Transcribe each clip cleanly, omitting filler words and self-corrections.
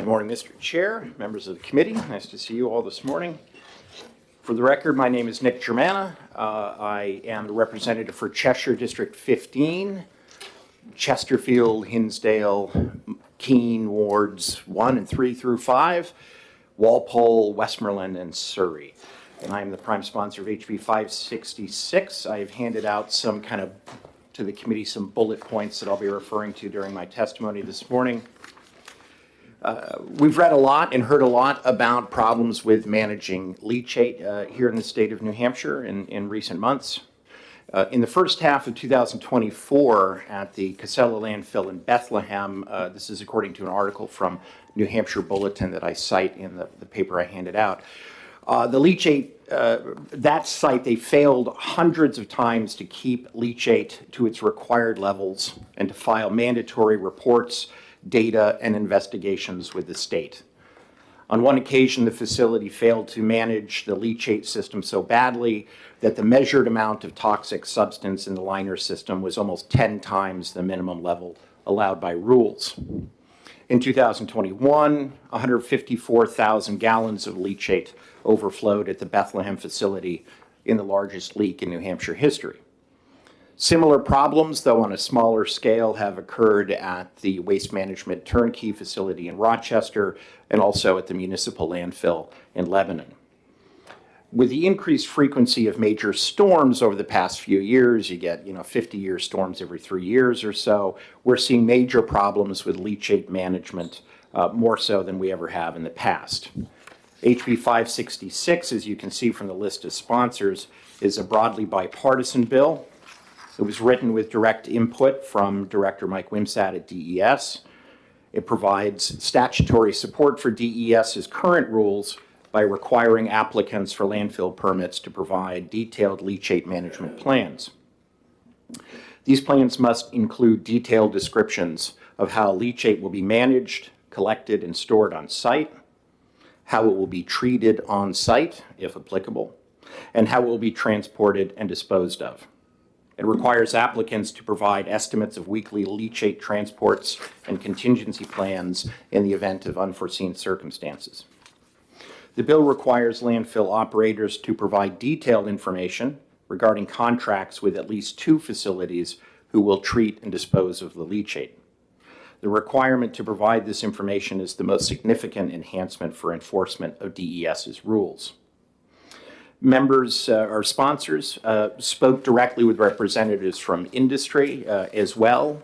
Good morning, Mr. Chair, members of the committee. Nice to see you all this morning. For the record, my name is Nick Germana. I am the representative for Cheshire District 15, Chesterfield, Hinsdale, Keene Wards 1 and 3 through 5, Walpole, Westmoreland, and Surrey. And I am the prime sponsor of HB 566. I have handed out to the committee some bullet points that I'll be referring to during my testimony this morning. We've read a lot and heard a lot about problems with managing leachate here in the state of New Hampshire in recent months. In the first half of 2024 at the Casella landfill in Bethlehem, this is according to an article from New Hampshire Bulletin that I cite in the paper I handed out. The leachate, that site, they failed hundreds of times to keep leachate to its required levels and to file mandatory reports, data, and investigations with the state. On one occasion, the facility failed to manage the leachate system so badly that the measured amount of toxic substance in the liner system was almost 10 times the minimum level allowed by rules. In 2021, 154,000 gallons of leachate overflowed at the Bethlehem facility in the largest leak in New Hampshire history. Similar problems, though on a smaller scale, have occurred at the waste management turnkey facility in Rochester and also at the municipal landfill in Lebanon. With the increased frequency of major storms over the past few years, you get 50-year storms every 3 years or so, we're seeing major problems with leachate management, more so than we ever have in the past. HB 566, as you can see from the list of sponsors, is a broadly bipartisan bill. It was written with direct input from Director Mike Wimsatt at DES. It provides statutory support for DES's current rules by requiring applicants for landfill permits to provide detailed leachate management plans. These plans must include detailed descriptions of how leachate will be managed, collected, and stored on site, how it will be treated on site, if applicable, and how it will be transported and disposed of. It requires applicants to provide estimates of weekly leachate transports and contingency plans in the event of unforeseen circumstances. The bill requires landfill operators to provide detailed information regarding contracts with at least 2 facilities who will treat and dispose of the leachate. The requirement to provide this information is the most significant enhancement for enforcement of DES's rules. Members, our sponsors, spoke directly with representatives from industry as well,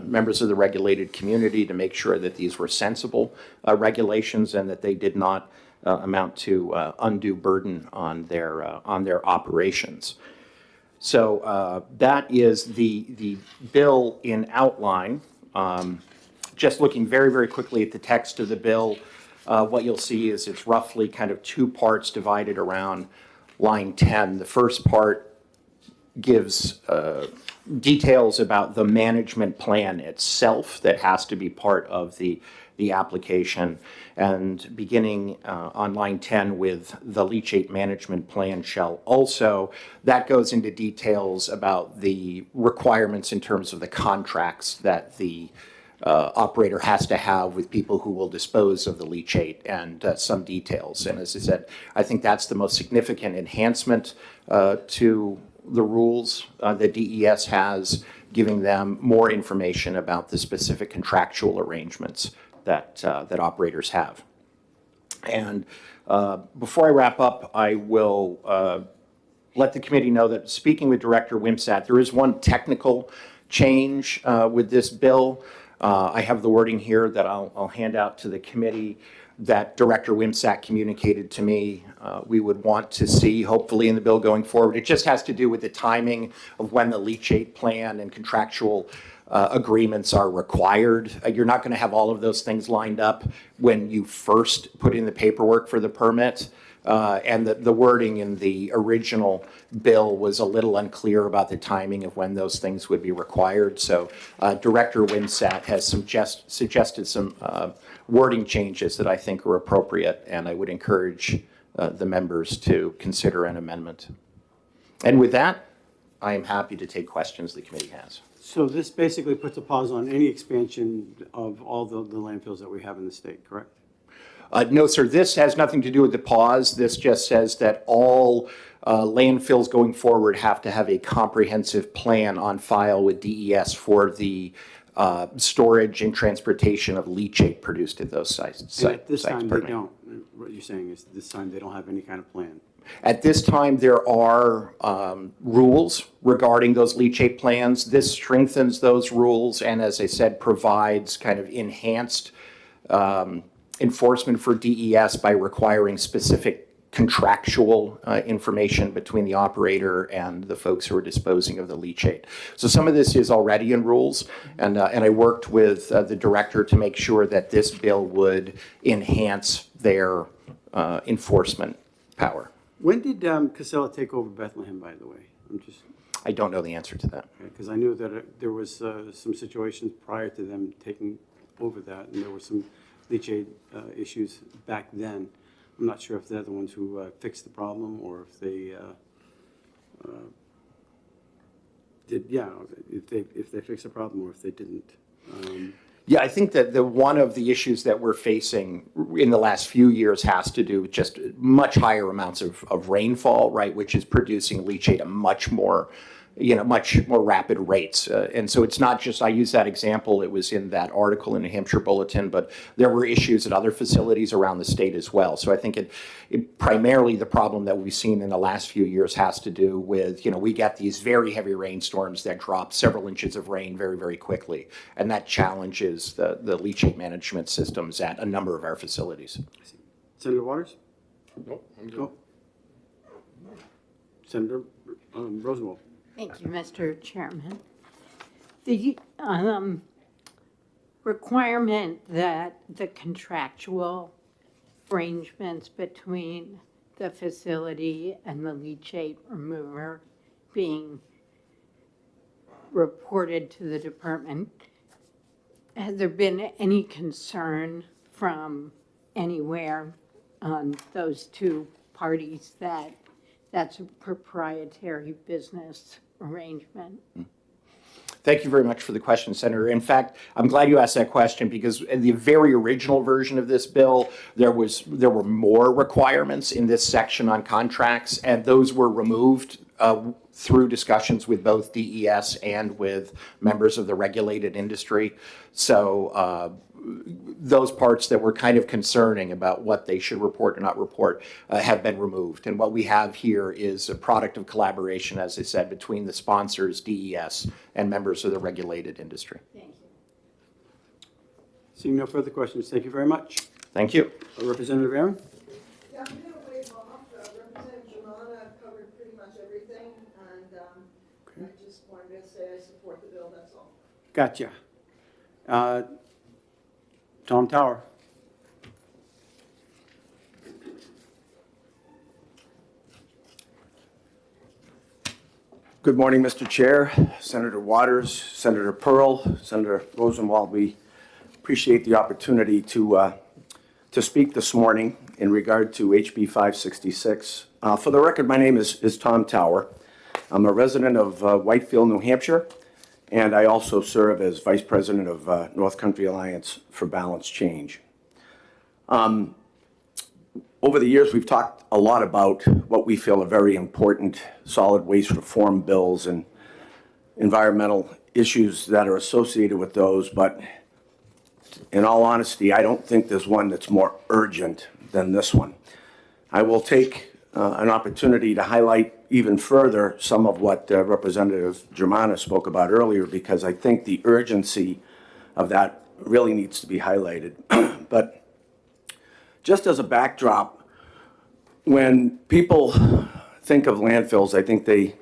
members of the regulated community, to make sure that these were sensible regulations and that they did not amount to undue burden on their operations. So that is the bill in outline. Just looking very, very quickly at the text of the bill, what you'll see is it's roughly kind of 2 parts divided around line 10. The first part gives details about the management plan itself that has to be part of the application. And beginning on line 10 with the leachate management plan shall also, that goes into details about the requirements in terms of the contracts that the operator has to have with people who will dispose of the leachate and some details. And as I said, I think that's the most significant enhancement to the rules that DES has, giving them more information about the specific contractual arrangements that operators have. And before I wrap up, I will let the committee know that speaking with Director Wimsatt, there is one technical change with this bill. I have the wording here that I'll hand out to the committee that Director Wimsatt communicated to me we would want to see, hopefully, in the bill going forward. It just has to do with the timing of when the leachate plan and contractual agreements are required. You're not going to have all of those things lined up when you first put in the paperwork for the permit. And the wording in the original bill was a little unclear about the timing of when those things would be required. So Director Wimsatt has suggested some wording changes that I think are appropriate, and I would encourage the members to consider an amendment. And with that, I am happy to take questions the committee has. So this basically puts a pause on any expansion of all the landfills that we have in the state, correct? No, sir, this has nothing to do with the pause. This just says that all landfills going forward have to have a comprehensive plan on file with DES for the storage and transportation of leachate produced at those sites. And at this sites, time, they pardon me. don't. What you're saying is this time they don't have any kind of plan. At this time, there are rules regarding those leachate plans. This strengthens those rules and, as I said, provides kind of enhanced enforcement for DES by requiring specific contractual information between the operator and the folks who are disposing of the leachate. So some of this is already in rules, and I worked with the director to make sure that this bill would enhance their enforcement power. When did Casella take over Bethlehem, by the way? I don't know the answer to that. Because I knew that there was some situations prior to them taking over that, and there were some leachate issues back then. I'm not sure if they're the ones who fixed the problem, or if they did. Yeah, if they fixed the problem, or if they didn't. Yeah, I think that one of the issues that we're facing in the last few years has to do with just much higher amounts of rainfall, right, which is producing leachate at much more rapid rates. And so it's not just, I use that example, it was in that article in New Hampshire Bulletin, but there were issues at other facilities around the state as well. So I think it primarily the problem that we've seen in the last few years has to do with, we get these very heavy rainstorms that drop several inches of rain very, very quickly. And that challenges the leachate management systems at a number of our facilities. Senator Waters? Nope, I'm good. Oh. Senator Rosenwald? Thank you, Mr. Chairman. The requirement that the contractual arrangements between the facility and the leachate remover being reported to the department, has there been any concern from anywhere on those two parties that that's a proprietary business arrangement? Thank you very much for the question, Senator. In fact, I'm glad you asked that question because in the very original version of this bill, there were more requirements in this section on contracts, and those were removed through discussions with both DES and with members of the regulated industry. So those parts that were kind of concerning about what they should report or not report have been removed. And what we have here is a product of collaboration, as I said, between the sponsors, DES, and members of the regulated industry. Thank you. Seeing no further questions, thank you very much. Thank you. Representative Aaron? Yeah, I'm going to wave off. Representative Germana covered pretty much everything, and I just wanted to say I support the bill, that's all. Gotcha. Tom Tower. Good morning, Mr. Chair, Senator Waters, Senator Pearl, Senator Rosenwald. We appreciate the opportunity to speak this morning in regard to HB 566. For the record, my name is Tom Tower. I'm a resident of Whitefield, New Hampshire, and I also serve as Vice President of North Country Alliance for Balanced Change. Over the years, we've talked a lot about what we feel are very important solid waste reform bills and environmental issues that are associated with those, but in all honesty, I don't think there's one that's more urgent than this one. I will take an opportunity to highlight even further some of what Representative Germana spoke about earlier, because I think the urgency of that really needs to be highlighted. But just as a backdrop, when people think of landfills, I think they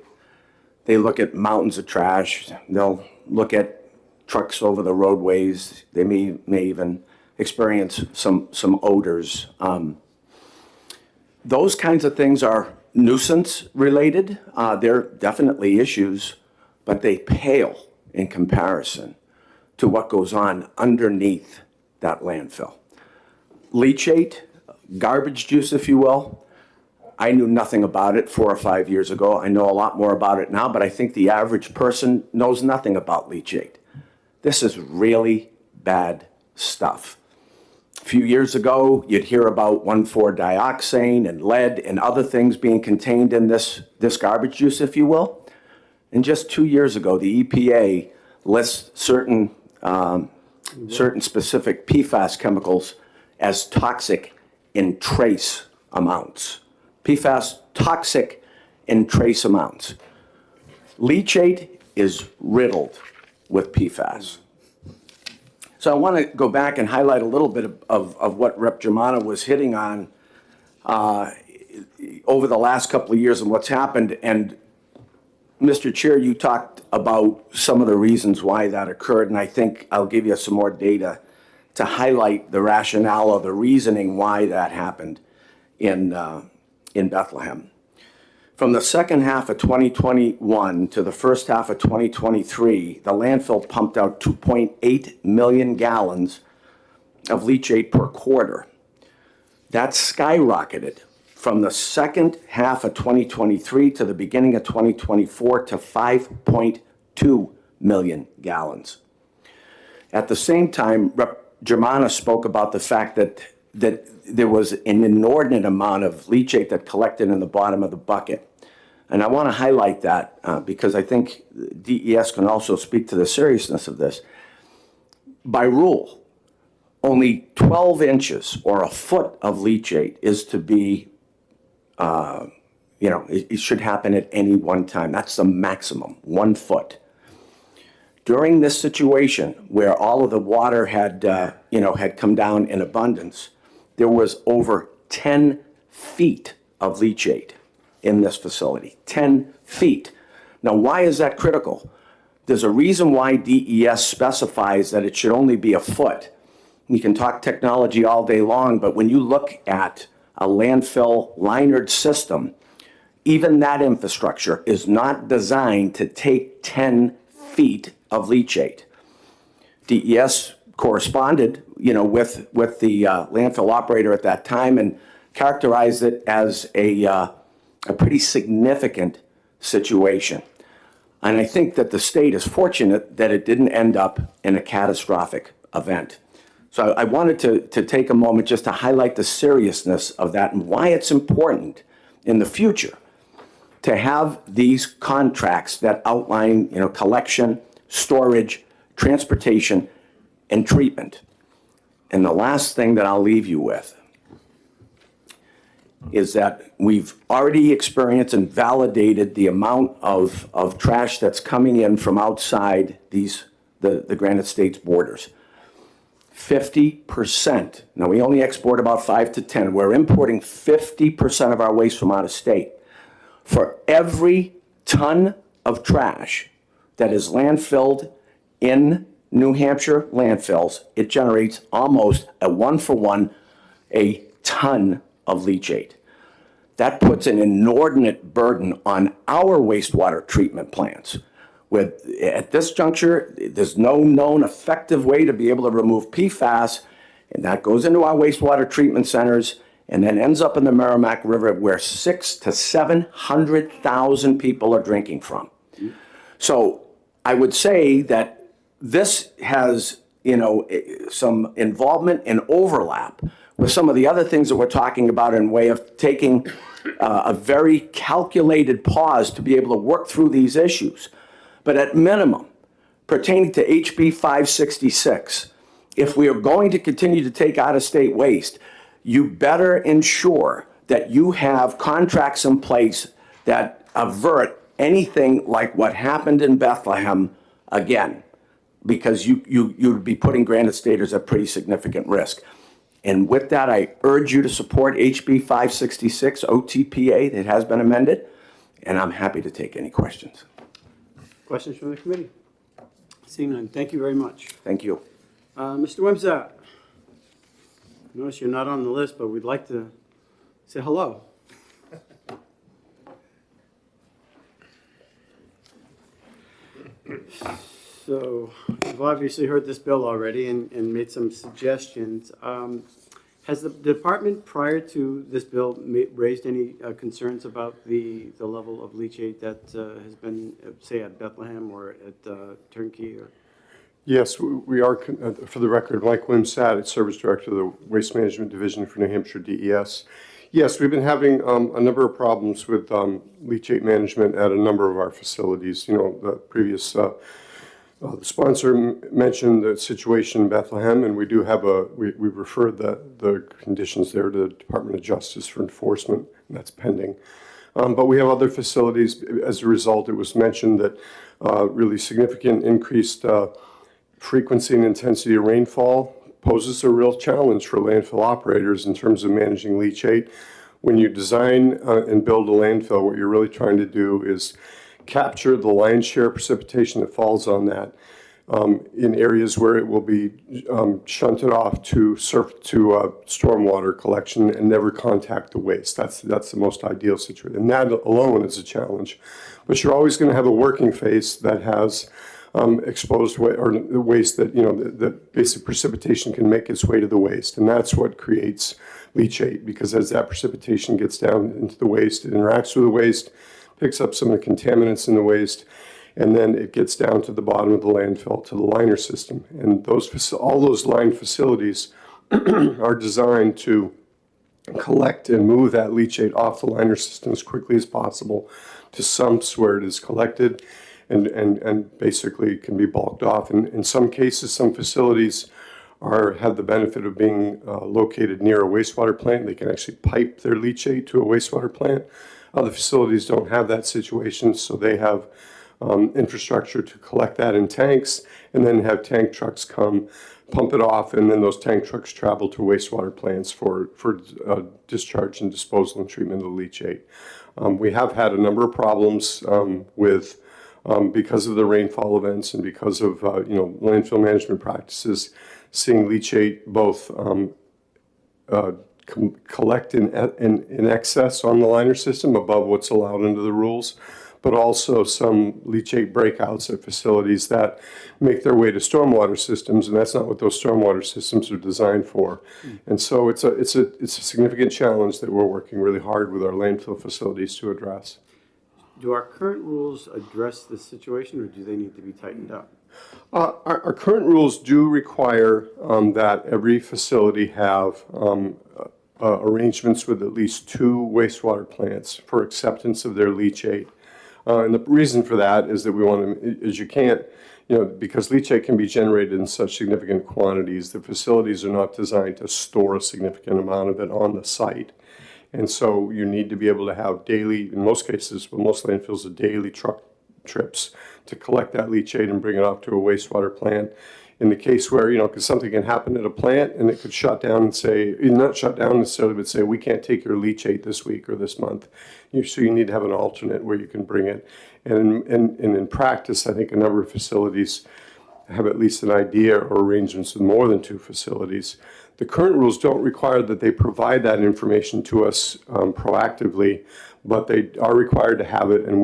look at mountains of trash. They'll look at trucks over the roadways. They may even experience some odors. Those kinds of things are nuisance related. They're definitely issues, but they pale in comparison to what goes on underneath that landfill. Leachate, garbage juice, if you will. I knew nothing about it 4 or 5 years ago. I know a lot more about it now, but I think the average person knows nothing about leachate. This is really bad stuff. few years ago, you'd hear about 1,4-dioxane and lead and other things being contained in this garbage juice, if you will. And just 2 years ago, the EPA lists certain specific PFAS chemicals as toxic in trace amounts. PFAS toxic in trace amounts. Leachate is riddled with PFAS. So I want to go back and highlight a little bit of what Rep. Germana was hitting on over the last couple of years and what's happened. And Mr. Chair, you talked about some of the reasons why that occurred, and I think I'll give you some more data to highlight the rationale or the reasoning why that happened in Bethlehem. From the second half of 2021 to the first half of 2023, the landfill pumped out 2.8 million gallons of leachate per quarter. That skyrocketed from the second half of 2023 to the beginning of 2024 to 5.2 million gallons. At the same time, Rep. Germana spoke about the fact that there was an inordinate amount of leachate that collected in the bottom of the bucket. And I want to highlight that because I think DES can also speak to the seriousness of this. By rule, only 12 inches or a foot of leachate is to be, it should happen at any one time. That's the maximum, 1 foot. During this situation where all of the water had come down in abundance, there was over 10 feet of leachate in this facility, 10 feet. Now, why is that critical? There's a reason why DES specifies that it should only be a foot. We can talk technology all day long, but when you look at a landfill linered system, even that infrastructure is not designed to take 10 feet of leachate. DES corresponded, with the landfill operator at that time and characterized it as a pretty significant situation. And I think that the state is fortunate that it didn't end up in a catastrophic event. So I wanted to take a moment just to highlight the seriousness of that and why it's important in the future to have these contracts that outline, collection, storage, transportation, and treatment. And the last thing that I'll leave you with is that we've already experienced and validated the amount of trash that's coming in from outside the Granite State's borders. 50%. Now, we only export about 5 to 10. We're importing 50% of our waste from out of state. For every ton of trash that is landfilled in New Hampshire landfills, it generates almost a 1-for-1 a ton of leachate. That puts an inordinate burden on our wastewater treatment plants. At this juncture, there's no known effective way to be able to remove PFAS, and that goes into our wastewater treatment centers and then ends up in the Merrimack River where 600,000 to 700,000 people are drinking from. So I would say that this has, some involvement and overlap with some of the other things that we're talking about in way of taking a very calculated pause to be able to work through these issues. But at minimum, pertaining to HB 566, if we are going to continue to take out-of-state waste, you better ensure that you have contracts in place that avert anything like what happened in Bethlehem again, because you'd be putting Granite Staters at pretty significant risk. And with that, I urge you to support HB 566 OTPA that has been amended, and I'm happy to take any questions. Questions from the committee? Seeing none, thank you very much. Thank you. Mr. Wimsatt, notice you're not on the list, but we'd like to say hello. So you've obviously heard this bill already and made some suggestions. Has the department prior to this bill raised any concerns about the level of leachate that has been, say, at Bethlehem or at Turnkey? Or? Yes, we are, for the record, Mike Wimsatt, Service Director of the Waste Management Division for New Hampshire DES. Yes, we've been having a number of problems with leachate management at a number of our facilities. You know, the previous the sponsor mentioned the situation in Bethlehem, and we do have we referred the conditions there to the Department of Justice for enforcement, and that's pending. But we have other facilities. As a result, it was mentioned that really significant increased frequency and intensity of rainfall poses a real challenge for landfill operators in terms of managing leachate. When you design and build a landfill, what you're really trying to do is capture the lion's share precipitation that falls on that in areas where it will be shunted off to stormwater collection and never contact the waste. That's the most ideal situation. And that alone is a challenge. But you're always going to have a working phase that has exposed waste that, you know, the basic precipitation can make its way to the waste. And that's what creates leachate, because as that precipitation gets down into the waste, it interacts with the waste, picks up some of the contaminants in the waste, and then it gets down to the bottom of the landfill, to the liner system. And all those line facilities are designed to collect and move that leachate off the liner system as quickly as possible to sumps where it is collected and basically can be bulked off. And in some cases, some facilities have the benefit of being located near a wastewater plant. They can actually pipe their leachate to a wastewater plant. Other facilities don't have that situation, so they have infrastructure to collect that in tanks and then have tank trucks come pump it off, and then those tank trucks travel to wastewater plants for discharge and disposal and treatment of the leachate. We have had a number of problems with because of the rainfall events and because of landfill management practices, seeing leachate both collect in excess on the liner system above what's allowed under the rules, but also some leachate breakouts at facilities that make their way to stormwater systems, and that's not what those stormwater systems are designed for. And so it's a significant challenge that we're working really hard with our landfill facilities to address. Do our current rules address this situation, or do they need to be tightened up? Our current rules do require that every facility have arrangements with at least 2 wastewater plants for acceptance of their leachate. And the reason for that is that we want to, is you can't, because leachate can be generated in such significant quantities, the facilities are not designed to store a significant amount of it on the site. And so you need to be able to have daily, in most cases, but most landfills, are daily truck trips to collect that leachate and bring it off to a wastewater plant. In the case where, because something can happen at a plant and it could shut down and say, not shut down necessarily, but say, we can't take your leachate this week or this month. So you need to have an alternate where you can bring it. And in practice, I think a number of facilities have at least an idea or arrangements with more than 2 facilities. The current rules don't require that they provide that information to us proactively, but they are required to have it, and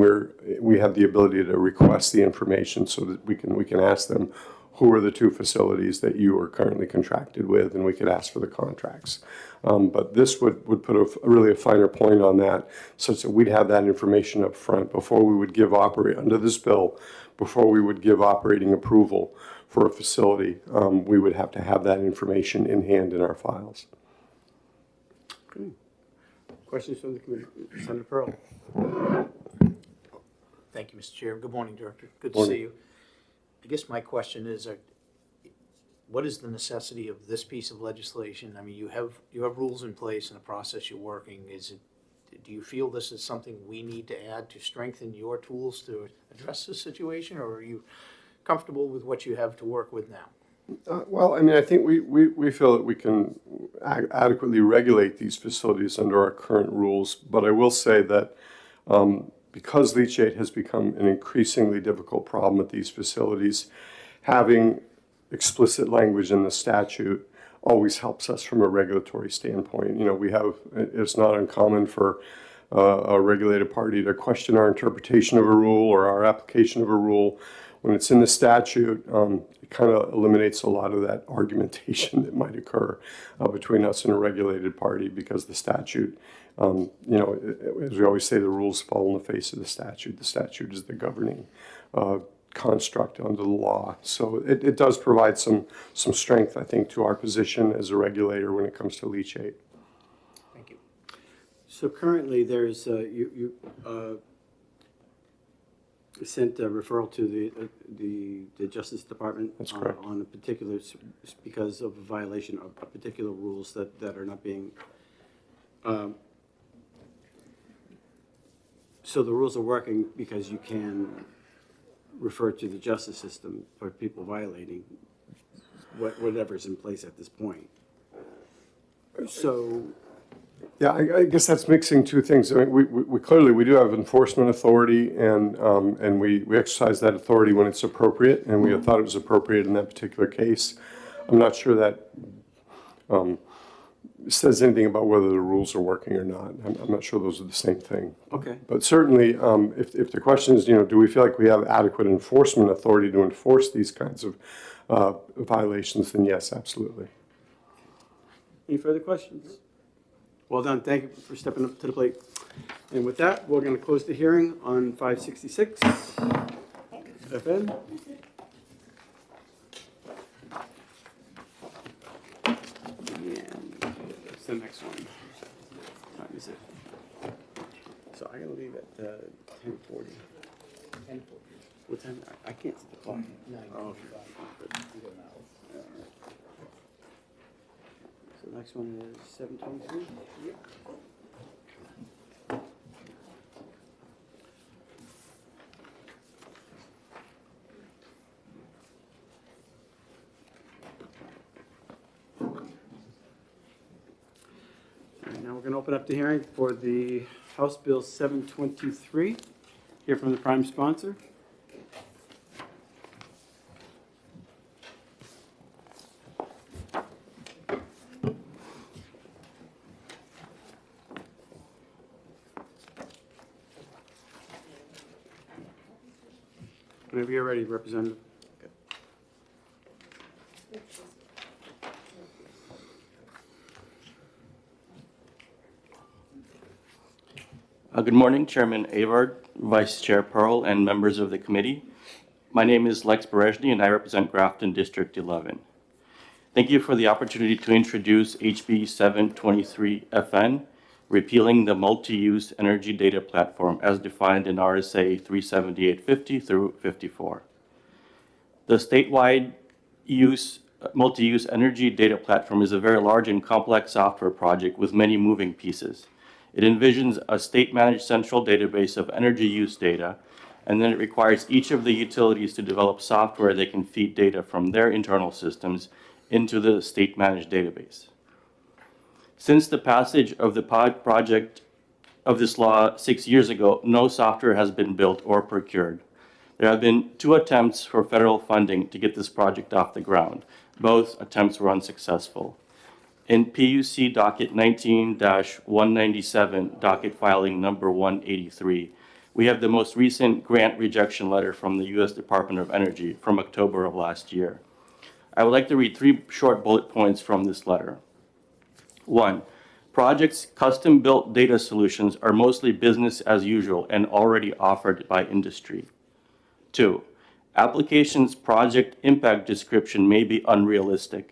we have the ability to request the information so that we can ask them, who are the 2 facilities that you are currently contracted with, and we could ask for the contracts. But this would put really a finer point on that, such that we'd have that information up front before we would give under this bill, before we would give operating approval for a facility. We would have to have that information in hand in our files. Okay. Questions from the committee? Senator Pearl. Thank you, Mr. Chair. Good morning, Director. Good to see you. I guess my question is, what is the necessity of this piece of legislation? I mean, you have rules in place and a process you're working. Do you feel this is something we need to add to strengthen your tools to address this situation, or are you comfortable with what you have to work with now? Well, I mean, I think we feel that we can adequately regulate these facilities under our current rules, but I will say that because leachate has become an increasingly difficult problem at these facilities, having explicit language in the statute always helps us from a regulatory standpoint. It's not uncommon for a regulated party to question our interpretation of a rule or our application of a rule. When it's in the statute, it kind of eliminates a lot of that argumentation that might occur between us and a regulated party, because the statute, as we always say, the rules fall in the face of the statute. The statute is the governing construct under the law. So it does provide some strength, I think, to our position as a regulator when it comes to leachate. Thank you. So currently, there's, you sent a referral to the Justice Department. That's correct. On a particular, because of a violation of particular rules that are not being, so the rules are working because you can refer to the justice system for people violating whatever's in place at this point. So, Yeah, I guess that's mixing two things. I mean, we clearly, we do have enforcement authority, and we exercise that authority when it's appropriate, and we thought it was appropriate in that particular case. I'm not sure that says anything about whether the rules are working or not. I'm not sure those are the same thing. okay. But certainly, if the question is, do we feel like we have adequate enforcement authority to enforce these kinds of violations, then yes, absolutely. Any further questions? Well done. Thank you for stepping up to the plate. And with that, we're going to close the hearing on 566 FN. And what's the next one? What time is it? So I'm going to leave at 10:40. 10:40. What time? I can't see the clock. Oh, okay. So the next one is 7:23? And now we're going to open up the hearing for the House Bill 723. Hear from the prime sponsor. Whenever you're ready, Representative. Good morning, Chairman Avard, Vice Chair Pearl, and members of the committee. My name is Lex Berezhny, and I represent Grafton District 11. Thank you for the opportunity to introduce HB 723 FN, repealing the multi-use energy data platform as defined in RSA 37850 through 54. The statewide multi-use energy data platform is a very large and complex software project with many moving pieces. It envisions a state-managed central database of energy use data, and then it requires each of the utilities to develop software that can feed data from their internal systems into the state-managed database. Since the passage of the project of this law 6 years ago, no software has been built or procured. There have been 2 attempts for federal funding to get this project off the ground. Both attempts were unsuccessful. In PUC docket 19-197, docket filing number 183, we have the most recent grant rejection letter from the U.S. Department of Energy from October of last year. I would like to read 3 short bullet points from this letter. 1, projects' custom-built data solutions are mostly business as usual and already offered by industry. 2, applications' project impact description may be unrealistic.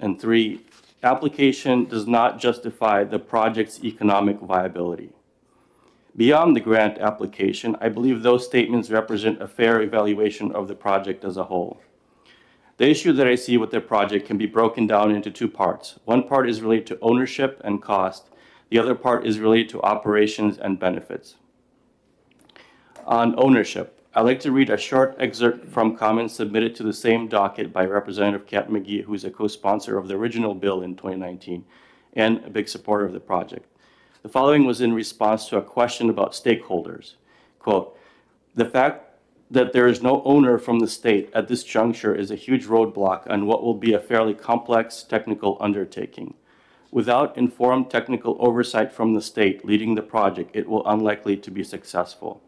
And 3, application does not justify the project's economic viability. Beyond the grant application, I believe those statements represent a fair evaluation of the project as a whole. The issue that I see with the project can be broken down into 2 parts. One part is related to ownership and cost. The other part is related to operations and benefits. On ownership, I'd like to read a short excerpt from comments submitted to the same docket by Representative Kat McGee, who is a co-sponsor of the original bill in 2019 and a big supporter of the project. The following was in response to a question about stakeholders. Quote, the fact that there is no owner from the state at this juncture is a huge roadblock on what will be a fairly complex technical undertaking. Without informed technical oversight from the state leading the project, it will unlikely to be successful.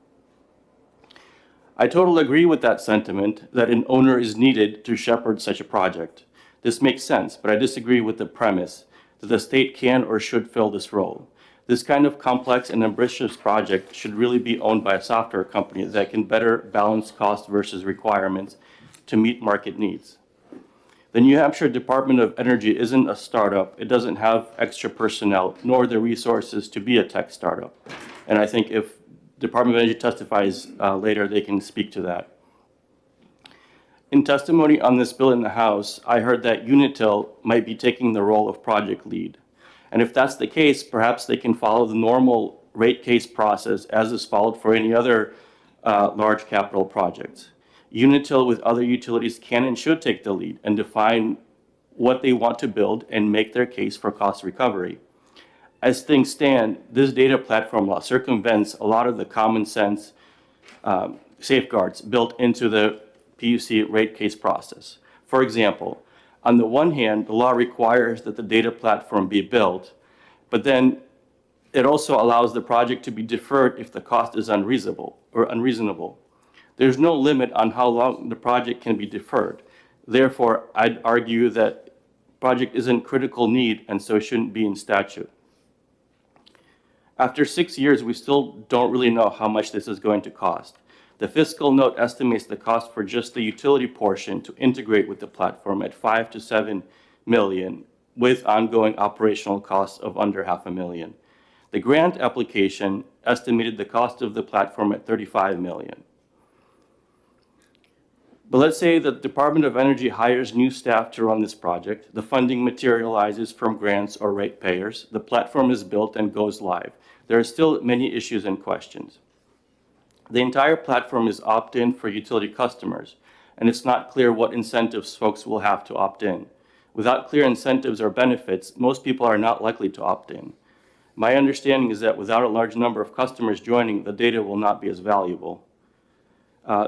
I totally agree with that sentiment that an owner is needed to shepherd such a project. This makes sense, but I disagree with the premise that the state can or should fill this role. This kind of complex and ambitious project should really be owned by a software company that can better balance cost versus requirements to meet market needs. The New Hampshire Department of Energy isn't a startup. It doesn't have extra personnel, nor the resources to be a tech startup. And I think if Department of Energy testifies later, they can speak to that. In testimony on this bill in the House, I heard that Unitil might be taking the role of project lead. And if that's the case, perhaps they can follow the normal rate case process as is followed for any other large capital projects. Unitil with other utilities can and should take the lead and define what they want to build and make their case for cost recovery. As things stand, this data platform law circumvents a lot of the common sense safeguards built into the PUC rate case process. For example, on the one hand, the law requires that the data platform be built, but then it also allows the project to be deferred if the cost is unreasonable. There's no limit on how long the project can be deferred. Therefore, I'd argue that project is in critical need and so shouldn't be in statute. After 6 years, we still don't really know how much this is going to cost. The fiscal note estimates the cost for just the utility portion to integrate with the platform at $5 to $7 million, with ongoing operational costs of under $500,000. The grant application estimated the cost of the platform at $35 million. But let's say that the Department of Energy hires new staff to run this project. The funding materializes from grants or ratepayers. The platform is built and goes live. There are still many issues and questions. The entire platform is opt-in for utility customers, and it's not clear what incentives folks will have to opt in. Without clear incentives or benefits, most people are not likely to opt in. My understanding is that without a large number of customers joining, the data will not be as valuable.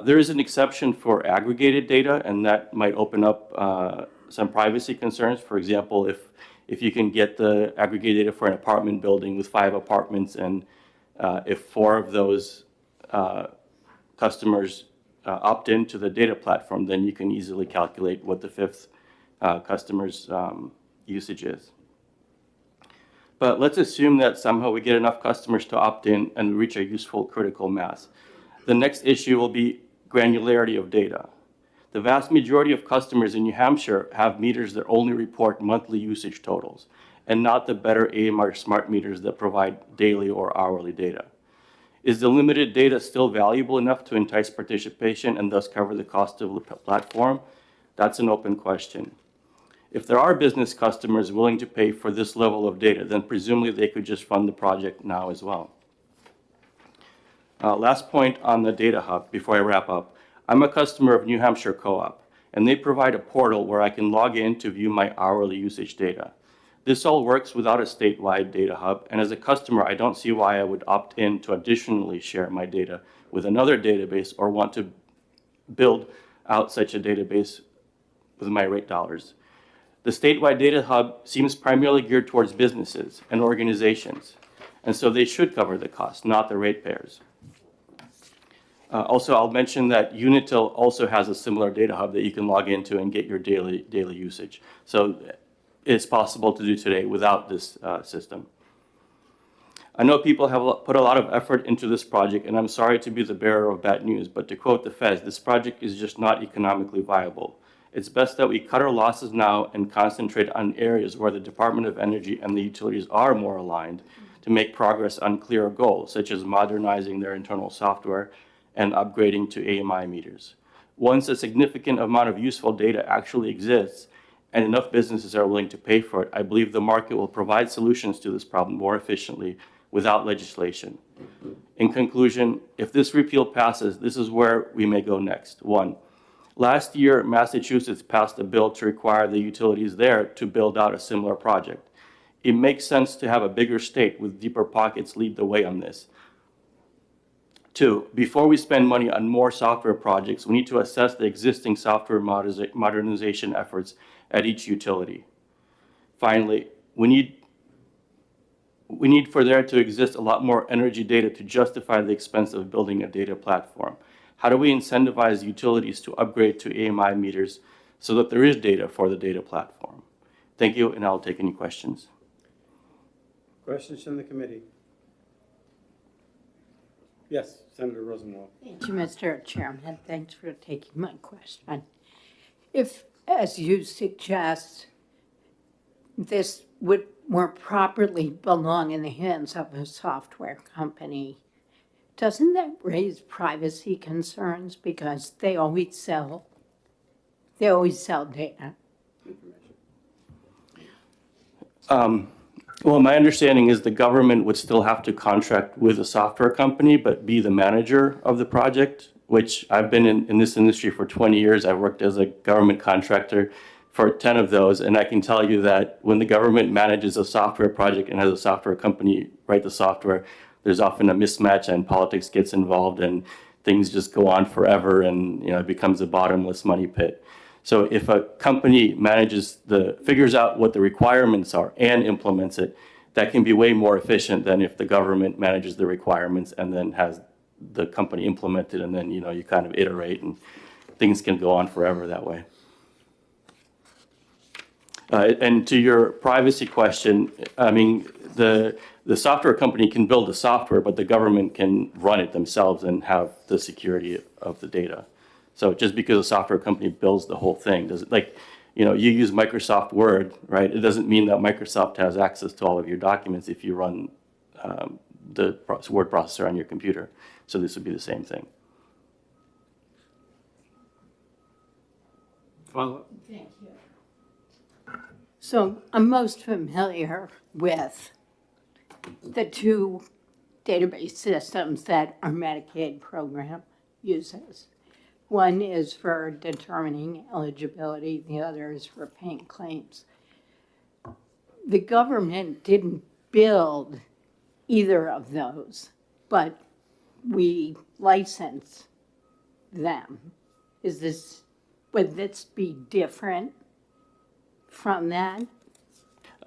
There is an exception for aggregated data, and that might open up some privacy concerns. For example, if you can get the aggregated data for an apartment building with 5 apartments, and if 4 of those customers opt into the data platform, then you can easily calculate what the 5th customer's usage is. But let's assume that somehow we get enough customers to opt in and reach a useful critical mass. The next issue will be granularity of data. The vast majority of customers in New Hampshire have meters that only report monthly usage totals, and not the better AMR smart meters that provide daily or hourly data. Is the limited data still valuable enough to entice participation and thus cover the cost of the platform? That's an open question. If there are business customers willing to pay for this level of data, then presumably they could just fund the project now as well. Last point on the data hub before I wrap up. I'm a customer of New Hampshire Co-op, and they provide a portal where I can log in to view my hourly usage data. This all works without a statewide data hub, and as a customer, I don't see why I would opt in to additionally share my data with another database or want to build out such a database with my rate dollars. The statewide data hub seems primarily geared towards businesses and organizations, and so they should cover the cost, not the ratepayers. Also, I'll mention that Unitil also has a similar data hub that you can log into and get your daily usage. So it's possible to do today without this system. I know people have put a lot of effort into this project, and I'm sorry to be the bearer of bad news, but to quote the feds, this project is just not economically viable. It's best that we cut our losses now and concentrate on areas where the Department of Energy and the utilities are more aligned to make progress on clear goals, such as modernizing their internal software and upgrading to AMI meters. Once a significant amount of useful data actually exists and enough businesses are willing to pay for it, I believe the market will provide solutions to this problem more efficiently without legislation. In conclusion, if this repeal passes, this is where we may go next. 1, last year, Massachusetts passed a bill to require the utilities there to build out a similar project. It makes sense to have a bigger state with deeper pockets lead the way on this. 2, before we spend money on more software projects, we need to assess the existing software modernization efforts at each utility. Finally, we need for there to exist a lot more energy data to justify the expense of building a data platform. How do we incentivize utilities to upgrade to AMI meters so that there is data for the data platform? Thank you, and I'll take any questions. Questions from the committee? Yes, Senator Rosenwald. Thank you, Mr. Chairman. Thanks for taking my question. If, as you suggest, this would more properly belong in the hands of a software company, doesn't that raise privacy concerns because they always sell data? Well, my understanding is the government would still have to contract with a software company, but be the manager of the project, which I've been in this industry for 20 years. I've worked as a government contractor for 10 of those, and I can tell you that when the government manages a software project and has a software company write the software, there's often a mismatch and politics gets involved and things just go on forever and it becomes a bottomless money pit. So if a company figures out what the requirements are and implements it, that can be way more efficient than if the government manages the requirements and then has the company implement it and then you kind of iterate and things can go on forever that way. And to your privacy question, I mean, the software company can build the software, but the government can run it themselves and have the security of the data. So just because a software company builds the whole thing, you use Microsoft Word, right? It doesn't mean that Microsoft has access to all of your documents if you run the word processor on your computer. So this would be the same thing. Follow-up? Thank you. So I'm most familiar with the two database systems that our Medicaid program uses. One is for determining eligibility, the other is for paying claims. The government didn't build either of those, but we license them. Would this be different from that?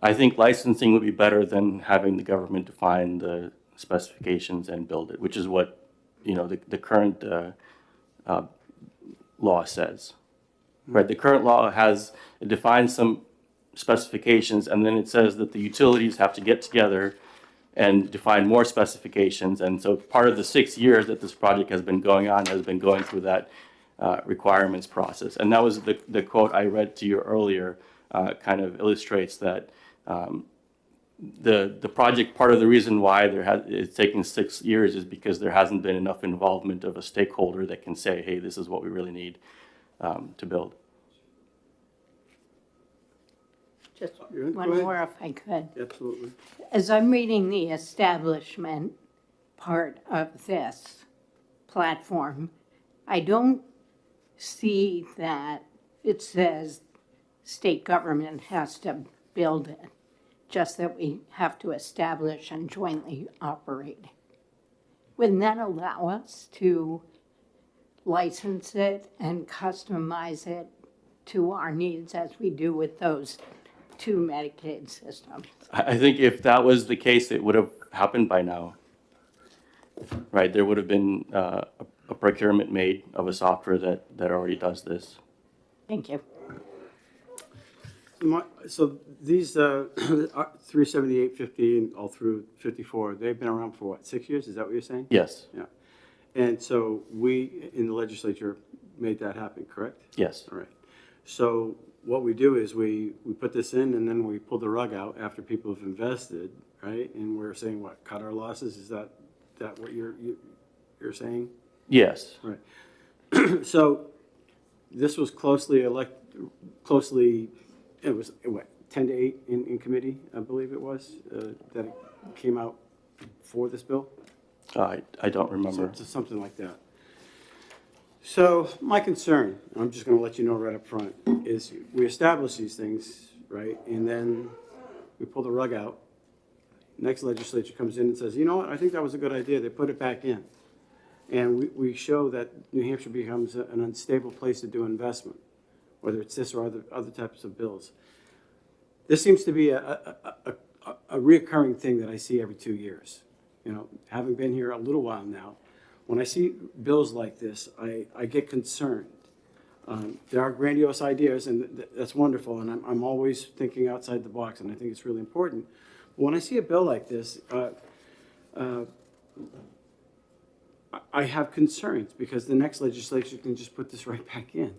I think licensing would be better than having the government define the specifications and build it, which is what the current law says. Right? The current law defines some specifications, and then it says that the utilities have to get together and define more specifications. And so part of the 6 years that this project has been going on has been going through that requirements process. And that was the quote I read to you earlier kind of illustrates that the project, part of the reason why it's taking 6 years is because there hasn't been enough involvement of a stakeholder that can say, hey, this is what we really need to build. Just Go ahead. one more if I could. Absolutely. As I'm reading the establishment part of this platform, I don't see that it says state government has to build it, just that we have to establish and jointly operate. Wouldn't that allow us to license it and customize it to our needs as we do with those two Medicaid systems? I think if that was the case, it would have happened by now. Right? There would have been a procurement made of a software that already does this. Thank you. So these 37850 and all through 54, they've been around for what, 6 years? Is that what you're saying? Yes. Yeah. And so we in the legislature made that happen, correct? Yes. All right. So what we do is we put this in and then we pull the rug out after people have invested, right? And we're saying what, cut our losses? Is that what you're saying? Yes. Right. So this was it was what, 10 to 8 in committee, I believe it was, that it came out for this bill? I don't remember. So something like that. So my concern, I'm just going to let you know right up front, is we establish these things, right, and then we pull the rug out. Next legislature comes in and says, you know what, I think that was a good idea. They put it back in. And we show that New Hampshire becomes an unstable place to do investment, whether it's this or other types of bills. This seems to be a reoccurring thing that I see every 2 years. Having been here a little while now, when I see bills like this, I get concerned. There are grandiose ideas, and that's wonderful, and I'm always thinking outside the box, and I think it's really important. When I see a bill like this, I have concerns because the next legislature can just put this right back in.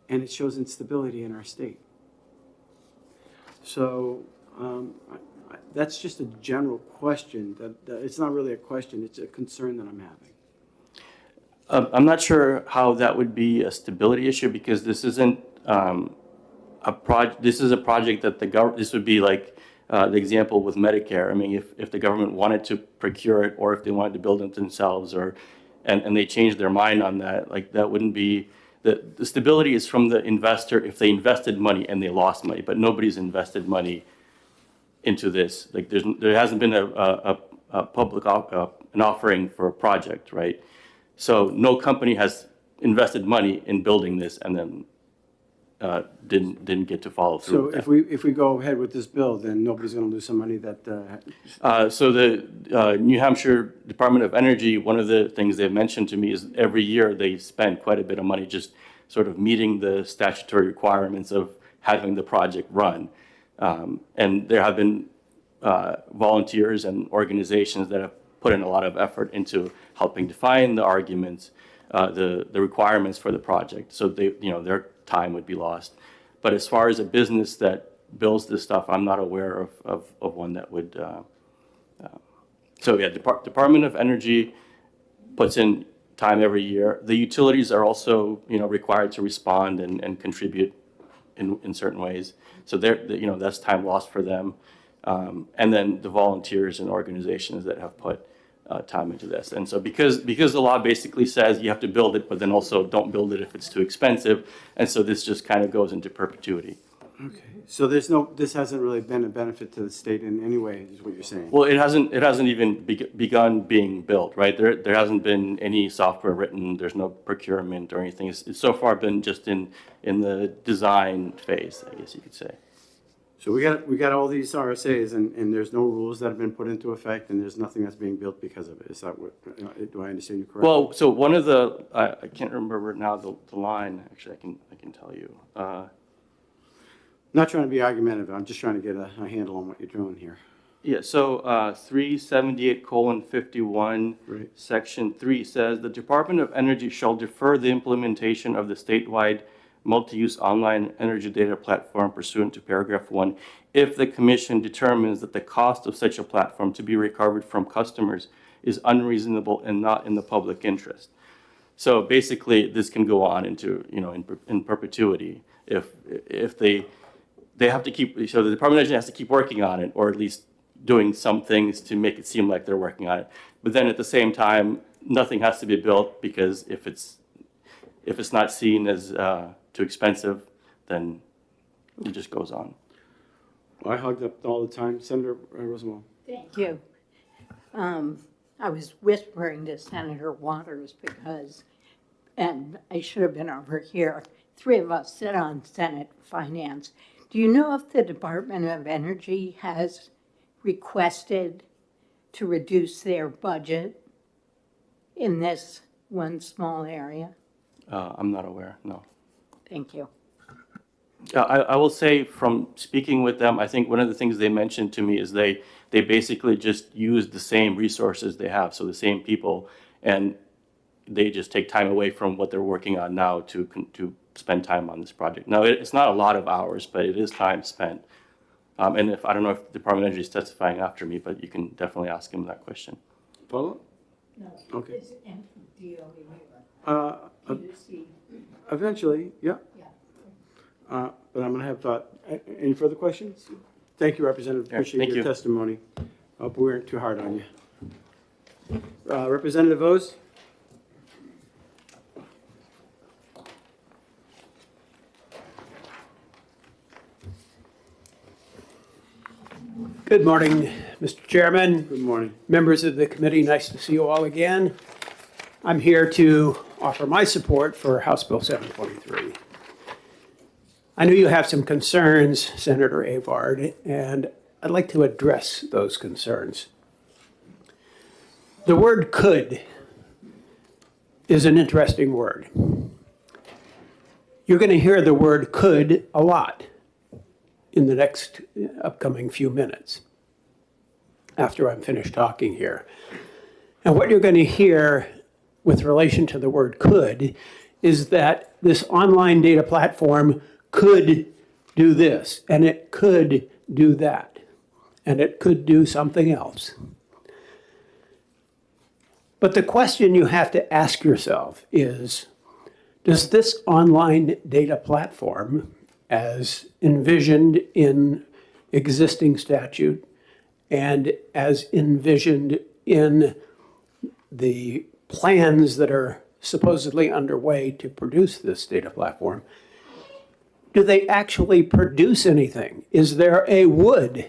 And it shows instability in our state. So that's just a general question. That it's not really a question, it's a concern that I'm having. I'm not sure how that would be a stability issue because this isn't this is a project that this would be like the example with Medicare. I mean, if the government wanted to procure it or if they wanted to build it themselves and they changed their mind on that, like that wouldn't be, the stability is from the investor if they invested money and they lost money, but nobody's invested money into this. Like there hasn't been a public an offering for a project, right? So no company has invested money in building this and then didn't get to follow through. So with that. if we go ahead with this bill, then nobody's going to lose some money that. So the New Hampshire Department of Energy, one of the things they've mentioned to me is every year they spend quite a bit of money just sort of meeting the statutory requirements of having the project run. And there have been volunteers and organizations that have put in a lot of effort into helping define the arguments, the requirements for the project. So their time would be lost. But as far as a business that builds this stuff, I'm not aware of one that would. So yeah, Department of Energy puts in time every year. The utilities are also required to respond and contribute in certain ways. So that's time lost for them. And then the volunteers and organizations that have put time into this. And so because the law basically says you have to build it, but then also don't build it if it's too expensive. And so this just kind of goes into perpetuity. Okay. So this hasn't really been a benefit to the state in any way, is what you're saying? Well, it hasn't even begun being built, right? There hasn't been any software written. There's no procurement or anything. It's so far been just in the design phase, I guess you could say. So we got all these RSAs and there's no rules that have been put into effect and there's nothing that's being built because of it. Is that what, do I understand you correctly? Well, so one of the, I can't remember now the line, actually I can tell you. Not trying to be argumentative, I'm just trying to get a handle on what you're doing here. Yeah, so 378:51, Right. Section 3 says, the Department of Energy shall defer the implementation of the statewide multi-use online energy data platform pursuant to paragraph 1 if the commission determines that the cost of such a platform to be recovered from customers is unreasonable and not in the public interest. So basically, this can go on into, in perpetuity if they have to keep, so the Department of Energy has to keep working on it, or at least doing some things to make it seem like they're working on it. But then at the same time, nothing has to be built because if it's not seen as too expensive, then it just goes on. Well, I hugged up all the time. Senator Rosenwald. Thank you. I was whispering to Senator Waters because, and I should have been over here, 3 of us sit on Senate Finance. Do you know if the Department of Energy has requested to reduce their budget in this one small area? I'm not aware, no. Thank you. I will say from speaking with them, I think one of the things they mentioned to me is they basically just use the same resources they have, so the same people, and they just take time away from what they're working on now to spend time on this project. Now, it's not a lot of hours, but it is time spent. And I don't know if the Department of Energy is testifying after me, but you can definitely ask him that question. Follow? No. Okay. It's DOE waiver. Eventually, yeah. But I'm going to have, any further questions? Thank you, Representative. Appreciate thank your you. testimony. Hope we weren't too hard on you. Representative O's? Good morning, Mr. Chairman, Good morning. members of the committee. Nice to see you all again. I'm here to offer my support for House Bill 723. I know you have some concerns, Senator Avard, and I'd like to address those concerns. The word could is an interesting word. You're going to hear the word could a lot in the next upcoming few minutes. after I'm finished talking here. And what you're going to hear with relation to the word could is that this online data platform could do this, and it could do that, and it could do something else. But the question you have to ask yourself is, does this online data platform, as envisioned in existing statute and as envisioned in the plans that are supposedly underway to produce this data platform, do they actually produce anything? Is there a would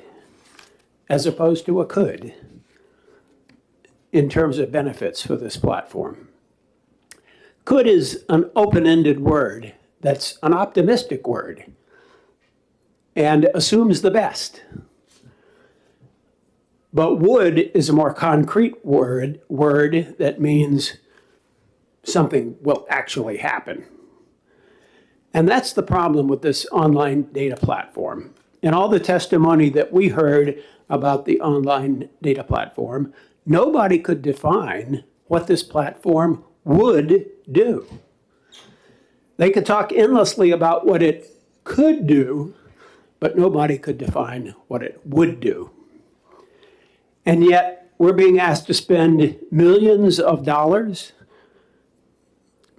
as opposed to a could in terms of benefits for this platform? Could is an open-ended word that's an optimistic word and assumes the best. But would is a more concrete word that means something will actually happen. And that's the problem with this online data platform. In all the testimony that we heard about the online data platform, nobody could define what this platform would do. They could talk endlessly about what it could do, but nobody could define what it would do. And yet, we're being asked to spend millions of dollars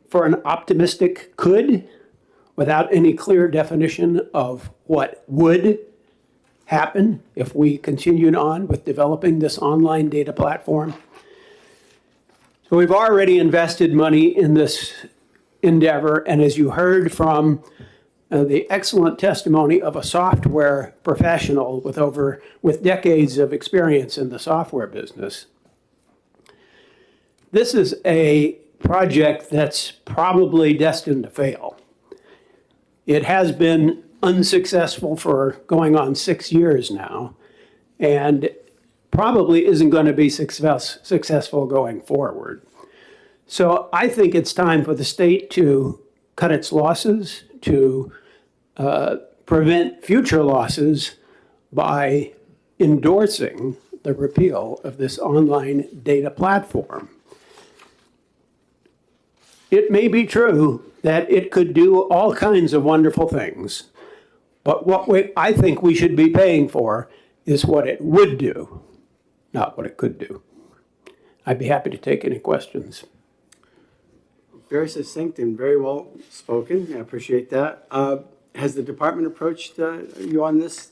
for an optimistic could without any clear definition of what would happen if we continued on with developing this online data platform. So we've already invested money in this endeavor, and as you heard from the excellent testimony of a software professional with decades of experience in the software business, this is a project that's probably destined to fail. It has been unsuccessful for going on 6 years now, and probably isn't going to be successful going forward. So I think it's time for the state to cut its losses, to prevent future losses by endorsing the repeal of this online data platform. It may be true that it could do all kinds of wonderful things, but what I think we should be paying for is what it would do, not what it could do. I'd be happy to take any questions. Very succinct and very well spoken. I appreciate that. Has the department approached you on this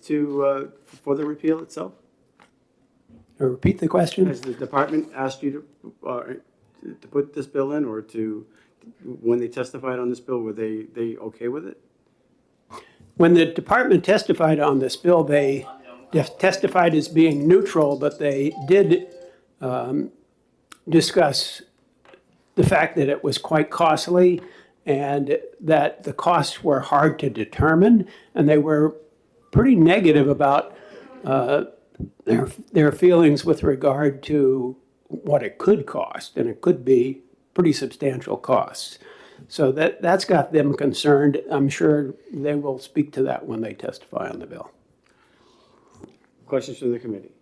for the repeal itself? Repeat the question. Has the department asked you to put this bill in, or when they testified on this bill, were they okay with it? When the department testified on this bill, they testified as being neutral, but they did discuss the fact that it was quite costly and that the costs were hard to determine, and they were pretty negative about their feelings with regard to what it could cost, and it could be pretty substantial costs. So that's got them concerned. I'm sure they will speak to that when they testify on the bill. Questions from the committee?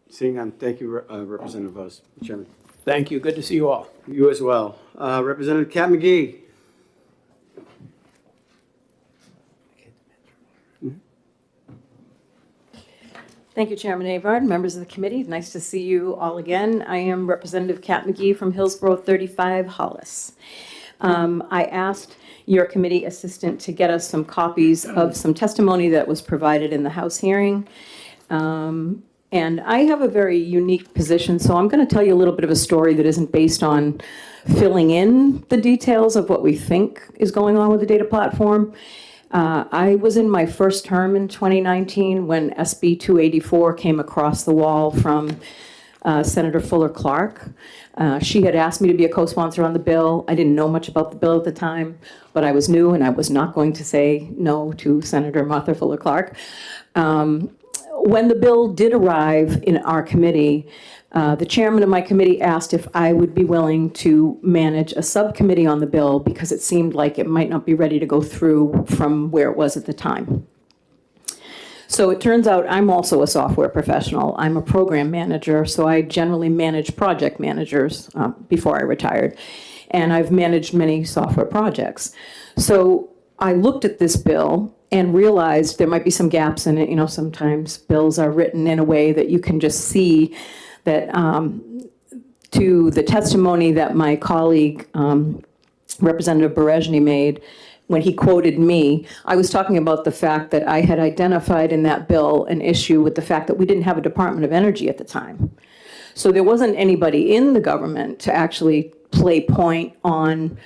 Seeing none, thank you, Representative Vos. Chairman. Thank you. Good to see you all. You as well. Representative Kat McGee. Thank you, Chairman Avard, members of the committee. Nice to see you all again. I am Representative Kat McGee from Hillsborough 35 Hollis. I asked your committee assistant to get us some copies of some testimony that was provided in the House hearing. And I have a very unique position, so I'm going to tell you a little bit of a story that isn't based on filling in the details of what we think is going on with the data platform. I was in my first term in 2019 when SB 284 came across the wall from Senator Fuller Clark. She had asked me to be a co-sponsor on the bill. I didn't know much about the bill at the time, but I was new and I was not going to say no to Senator Martha Fuller Clark. When the bill did arrive in our committee, the chairman of my committee asked if I would be willing to manage a subcommittee on the bill because it seemed like it might not be ready to go through from where it was at the time. So it turns out I'm also a software professional. I'm a program manager, so I generally manage project managers before I retired. And I've managed many software projects. So I looked at this bill and realized there might be some gaps in it. You know, sometimes bills are written in a way that you can just see that to the testimony that my colleague, Representative Berejny, made when he quoted me, I was talking about the fact that I had identified in that bill an issue with the fact that we didn't have a Department of Energy at the time. So there wasn't anybody in the government to actually play point on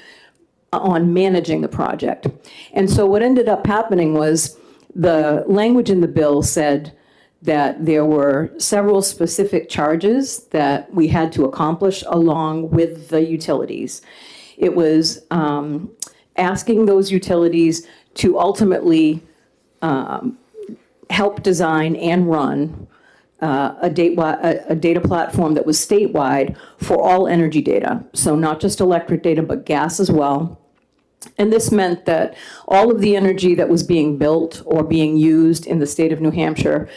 managing the project. And so what ended up happening was the language in the bill said that there were several specific charges that we had to accomplish along with the utilities. It was asking those utilities to ultimately help design and run a data platform that was statewide for all energy data. So not just electric data, but gas as well. And this meant that all of the energy that was being built or being used in the state of New Hampshire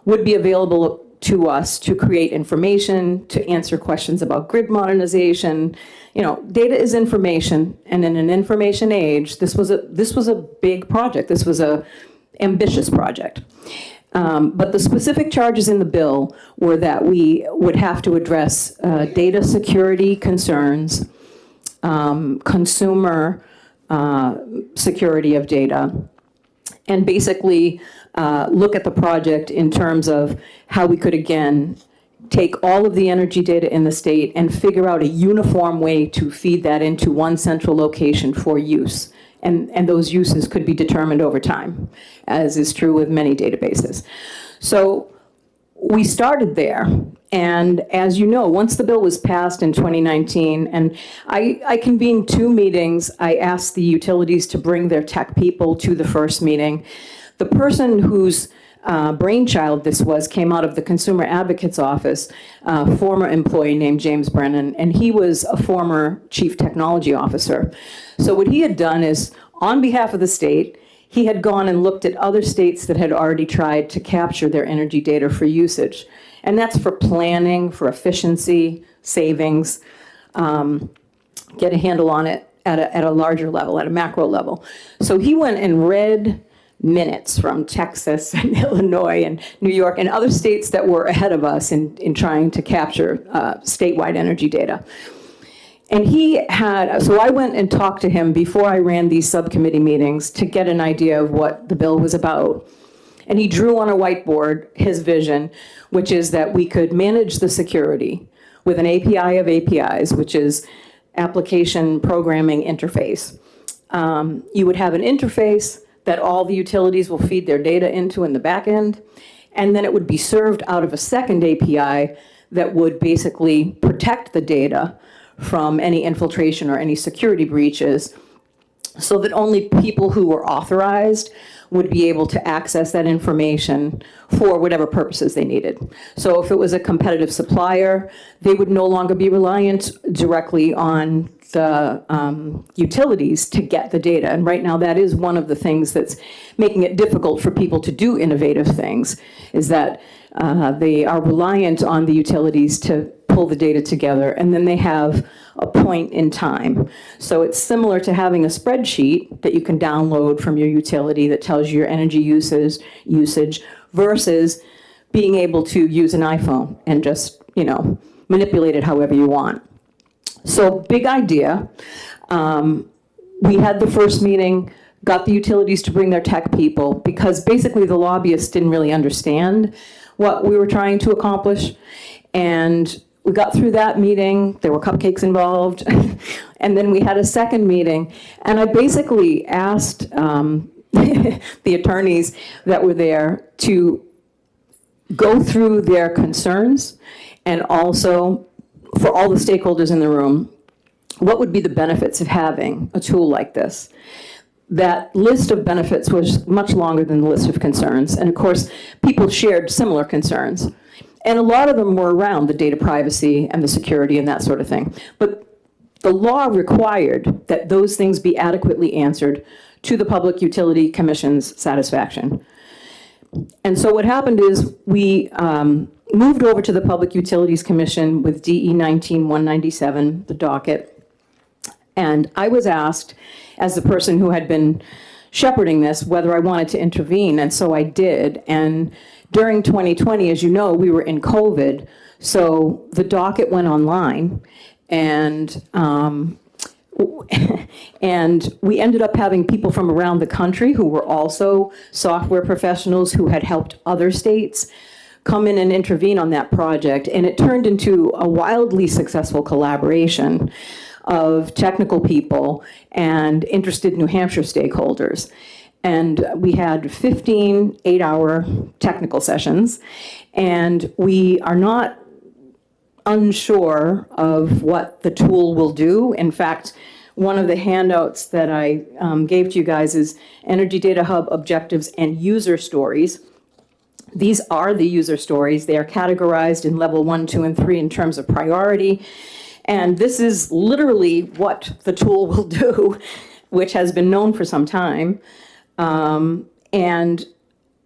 would be available to us to create information, to answer questions about grid modernization. You know, data is information, and in an information age, this was a big project. This was a ambitious project. But the specific charges in the bill were that we would have to address data security concerns, consumer security of data, and basically look at the project in terms of how we could, again, take all of the energy data in the state and figure out a uniform way to feed that into one central location for use. And those uses could be determined over time, as is true with many databases. So we started there. And as you know, once the bill was passed in 2019, and I convened 2 meetings, I asked the utilities to bring their tech people to the first meeting. The person whose brainchild this was came out of the Consumer Advocate's Office, a former employee named James Brennan, and he was a former chief technology officer. So what he had done is, on behalf of the state, he had gone and looked at other states that had already tried to capture their energy data for usage. And that's for planning, for efficiency, savings, get a handle on it at a larger level, at a macro level. So he went and read minutes from Texas and Illinois and New York and other states that were ahead of us in trying to capture statewide energy data. And so I went and talked to him before I ran these subcommittee meetings to get an idea of what the bill was about. And he drew on a whiteboard his vision, which is that we could manage the security with an API of APIs, which is application programming interface. You would have an interface that all the utilities will feed their data into in the back end, and then it would be served out of a second API that would basically protect the data from any infiltration or any security breaches, so that only people who were authorized would be able to access that information for whatever purposes they needed. So if it was a competitive supplier, they would no longer be reliant directly on the utilities to get the data. And right now, that is one of the things that's making it difficult for people to do innovative things, is that they are reliant on the utilities to pull the data together, and then they have a point in time. So it's similar to having a spreadsheet that you can download from your utility that tells you your energy usage versus being able to use an iPhone and just, manipulate it however you want. So big idea. We had the first meeting, got the utilities to bring their tech people, because basically the lobbyists didn't really understand what we were trying to accomplish. And we got through that meeting, there were cupcakes involved, and then we had a second meeting, and I basically asked the attorneys that were there to go through their concerns, and also for all the stakeholders in the room, what would be the benefits of having a tool like this? That list of benefits was much longer than the list of concerns, and of course, people shared similar concerns. And a lot of them were around the data privacy and the security and that sort of thing. But the law required that those things be adequately answered to the Public Utility Commission's satisfaction. And so what happened is we moved over to the Public Utilities Commission with DE 19-197, the docket. And I was asked, as the person who had been shepherding this, whether I wanted to intervene, and so I did. And during 2020, as you know, we were in COVID, so the docket went online, and and we ended up having people from around the country who were also software professionals who had helped other states come in and intervene on that project. And it turned into a wildly successful collaboration of technical people and interested New Hampshire stakeholders. And we had 15 8-hour technical sessions, and we are not unsure of what the tool will do. In fact, one of the handouts that I gave to you guys is Energy Data Hub Objectives and User Stories. These are the user stories. They are categorized in level 1, 2, and 3 in terms of priority. And this is literally what the tool will do, which has been known for some time. And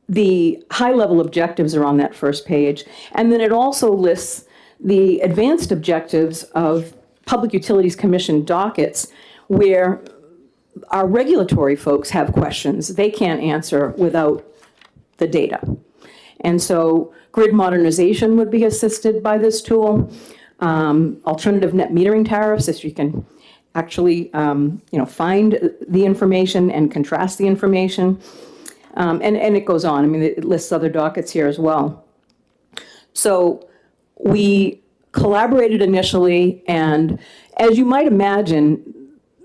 the high-level objectives are on that first page. And then it also lists the advanced objectives of Public Utilities Commission dockets, where our regulatory folks have questions they can't answer without the data. And so grid modernization would be assisted by this tool. Alternative net metering tariffs, if you can actually find the information and contrast the information. And it goes on. I mean, it lists other dockets here as well. So we collaborated initially, and as you might imagine,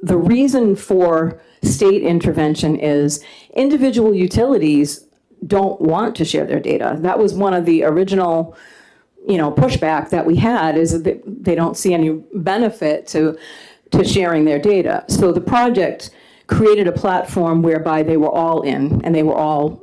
the reason for state intervention is individual utilities don't want to share their data. That was one of the original pushback that we had, is that they don't see any benefit to sharing their data. So the project created a platform whereby they were all in, and they were all,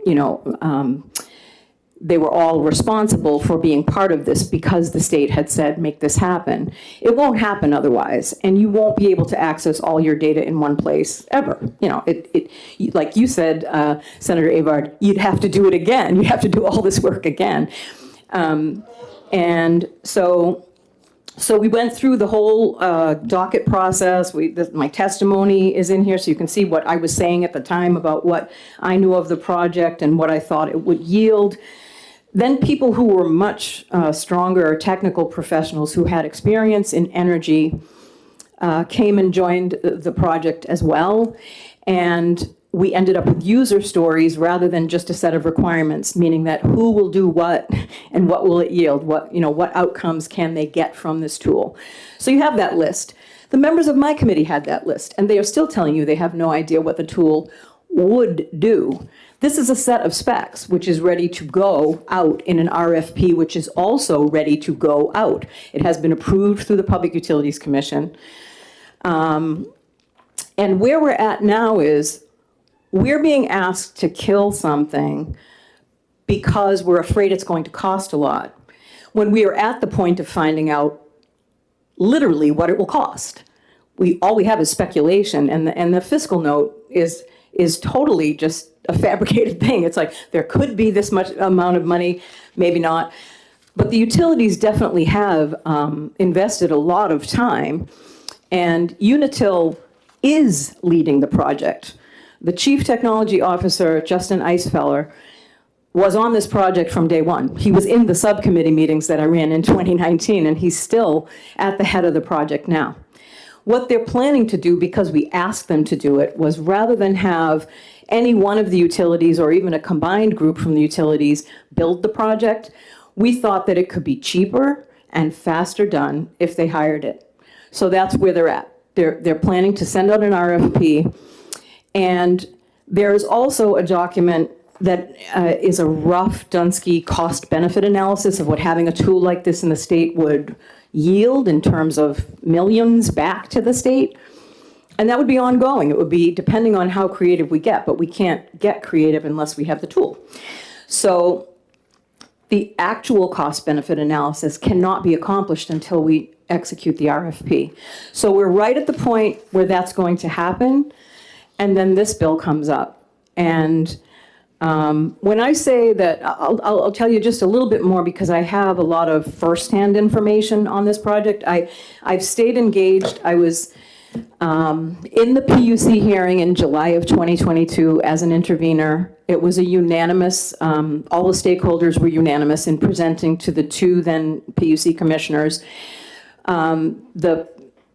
they were all responsible for being part of this because the state had said, make this happen. It won't happen otherwise, and you won't be able to access all your data in one place ever. Like you said, Senator Avard, you'd have to do it again. You'd have to do all this work again. And so we went through the whole docket process. My testimony is in here, so you can see what I was saying at the time about what I knew of the project and what I thought it would yield. Then people who were much stronger technical professionals who had experience in energy came and joined the project as well. And we ended up with user stories rather than just a set of requirements, meaning that who will do what and what will it yield, what outcomes can they get from this tool. So you have that list. The members of my committee had that list, and they are still telling you they have no idea what the tool would do. This is a set of specs which is ready to go out in an RFP, which is also ready to go out. It has been approved through the Public Utilities Commission. And where we're at now is we're being asked to kill something because we're afraid it's going to cost a lot, when we are at the point of finding out literally what it will cost. All we have is speculation, and the fiscal note is totally just a fabricated thing. It's like, there could be this much amount of money, maybe not. But the utilities definitely have invested a lot of time, and Unitil is leading the project. The Chief Technology Officer, Justin Eisfeller, was on this project from day one. He was in the subcommittee meetings that I ran in 2019, and he's still at the head of the project now. What they're planning to do, because we asked them to do it, was rather than have any one of the utilities or even a combined group from the utilities build the project, we thought that it could be cheaper and faster done if they hired it. So that's where they're at. They're planning to send out an RFP, and there's also a document that is a rough Dunsky cost-benefit analysis of what having a tool like this in the state would yield in terms of millions back to the state. And that would be ongoing. It would be depending on how creative we get, but we can't get creative unless we have the tool. So the actual cost-benefit analysis cannot be accomplished until we execute the RFP. So we're right at the point where that's going to happen, and then this bill comes up. And When I say that, I'll tell you just a little bit more because I have a lot of firsthand information on this project. I've stayed engaged. I was in the PUC hearing in July of 2022 as an intervener. It was a unanimous, all the stakeholders were unanimous in presenting to the two then PUC commissioners. The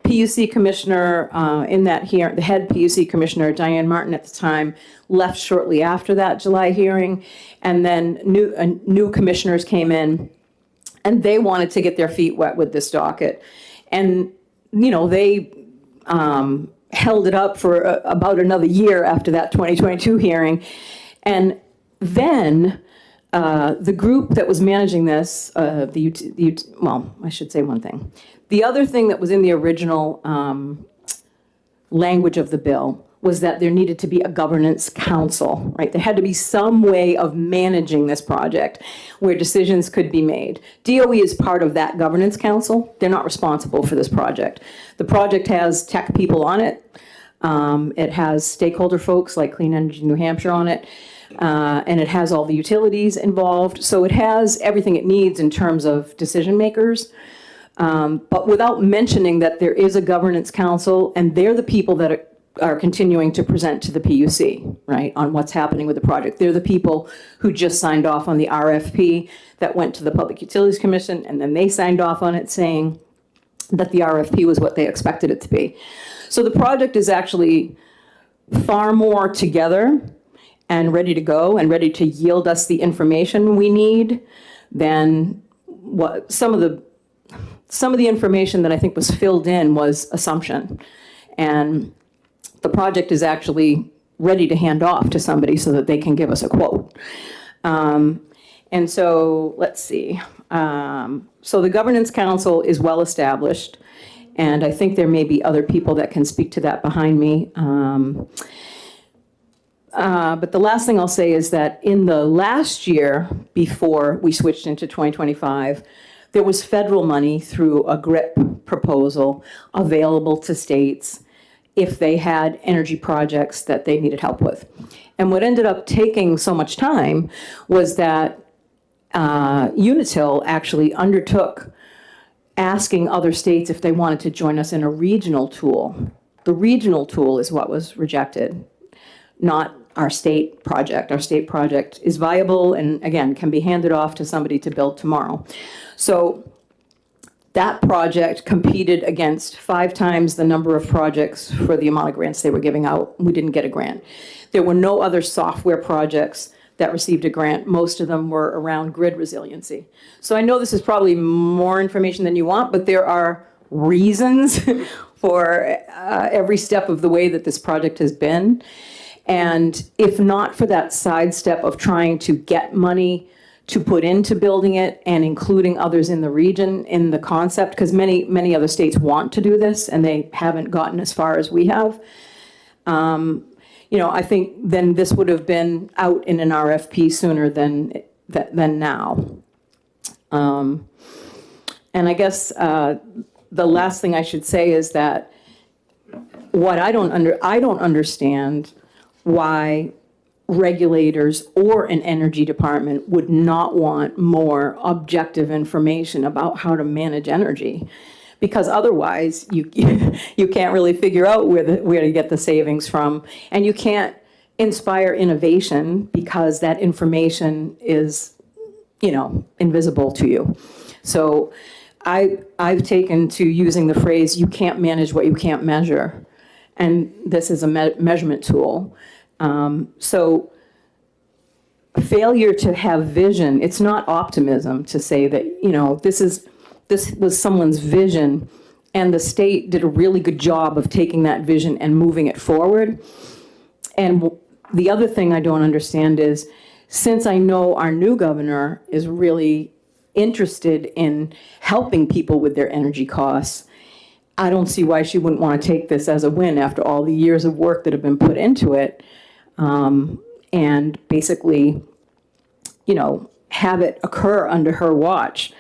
PUC commissioner in that hearing, the head PUC commissioner, Diane Martin at the time, left shortly after that July hearing, and then new commissioners came in, and they wanted to get their feet wet with this docket. And, you know, they held it up for about another year after that 2022 hearing. And then the group that was managing this, well, I should say one thing. The other thing that was in the original language of the bill was that there needed to be a governance council, right? There had to be some way of managing this project where decisions could be made. DOE is part of that governance council. They're not responsible for this project. The project has tech people on it. It has stakeholder folks like Clean Energy New Hampshire on it. And it has all the utilities involved. So it has everything it needs in terms of decision makers. But without mentioning that there is a governance council, and they're the people that are continuing to present to the PUC, right, on what's happening with the project. They're the people who just signed off on the RFP that went to the Public Utilities Commission, and then they signed off on it saying that the RFP was what they expected it to be. So the project is actually far more together and ready to go and ready to yield us the information we need than what some of the information that I think was filled in was assumption. And the project is actually ready to hand off to somebody so that they can give us a quote. And so let's see. So the governance council is well established, and I think there may be other people that can speak to that behind me. But the last thing I'll say is that in the last year before we switched into 2025, there was federal money through a GRIP proposal available to states if they had energy projects that they needed help with. And what ended up taking so much time was that Unitil actually undertook asking other states if they wanted to join us in a regional tool. The regional tool is what was rejected, not our state project. Our state project is viable and, again, can be handed off to somebody to build tomorrow. So that project competed against 5 times the number of projects for the amount of grants they were giving out. We didn't get a grant. There were no other software projects that received a grant. Most of them were around grid resiliency. So I know this is probably more information than you want, but there are reasons for every step of the way that this project has been. And if not for that sidestep of trying to get money to put into building it and including others in the region in the concept, because many other states want to do this and they haven't gotten as far as we have. You know, I think then this would have been out in an RFP sooner than now. And I guess the last thing I should say is that what I don't understand why regulators or an energy department would not want more objective information about how to manage energy, because otherwise you can't really figure out where to get the savings from, and you can't inspire innovation because that information is, you know, invisible to you. So I've taken to using the phrase, you can't manage what you can't measure, and this is a measurement tool. So failure to have vision, it's not optimism to say that, you know, this was someone's vision and the state did a really good job of taking that vision and moving it forward. And the other thing I don't understand is, since I know our new governor is really interested in helping people with their energy costs, I don't see why she wouldn't want to take this as a win after all the years of work that have been put into it. And basically, you know, have it occur under her watch.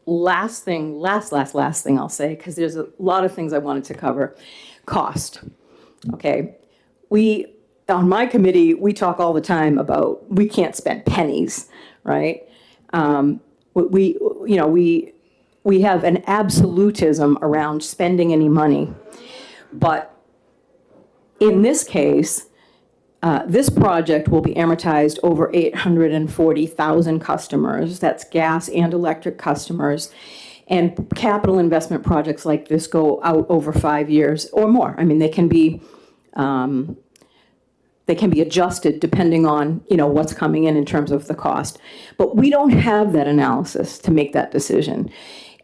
Last thing I'll say, because there's a lot of things I wanted to cover. Cost, okay? We on my committee, we talk all the time about we can't spend pennies, right? We have an absolutism around spending any money. But in this case, this project will be amortized over 840,000 customers. That's gas and electric customers. And capital investment projects like this go out over 5 years or more. I mean, they can be adjusted depending on, what's coming in terms of the cost. But we don't have that analysis to make that decision.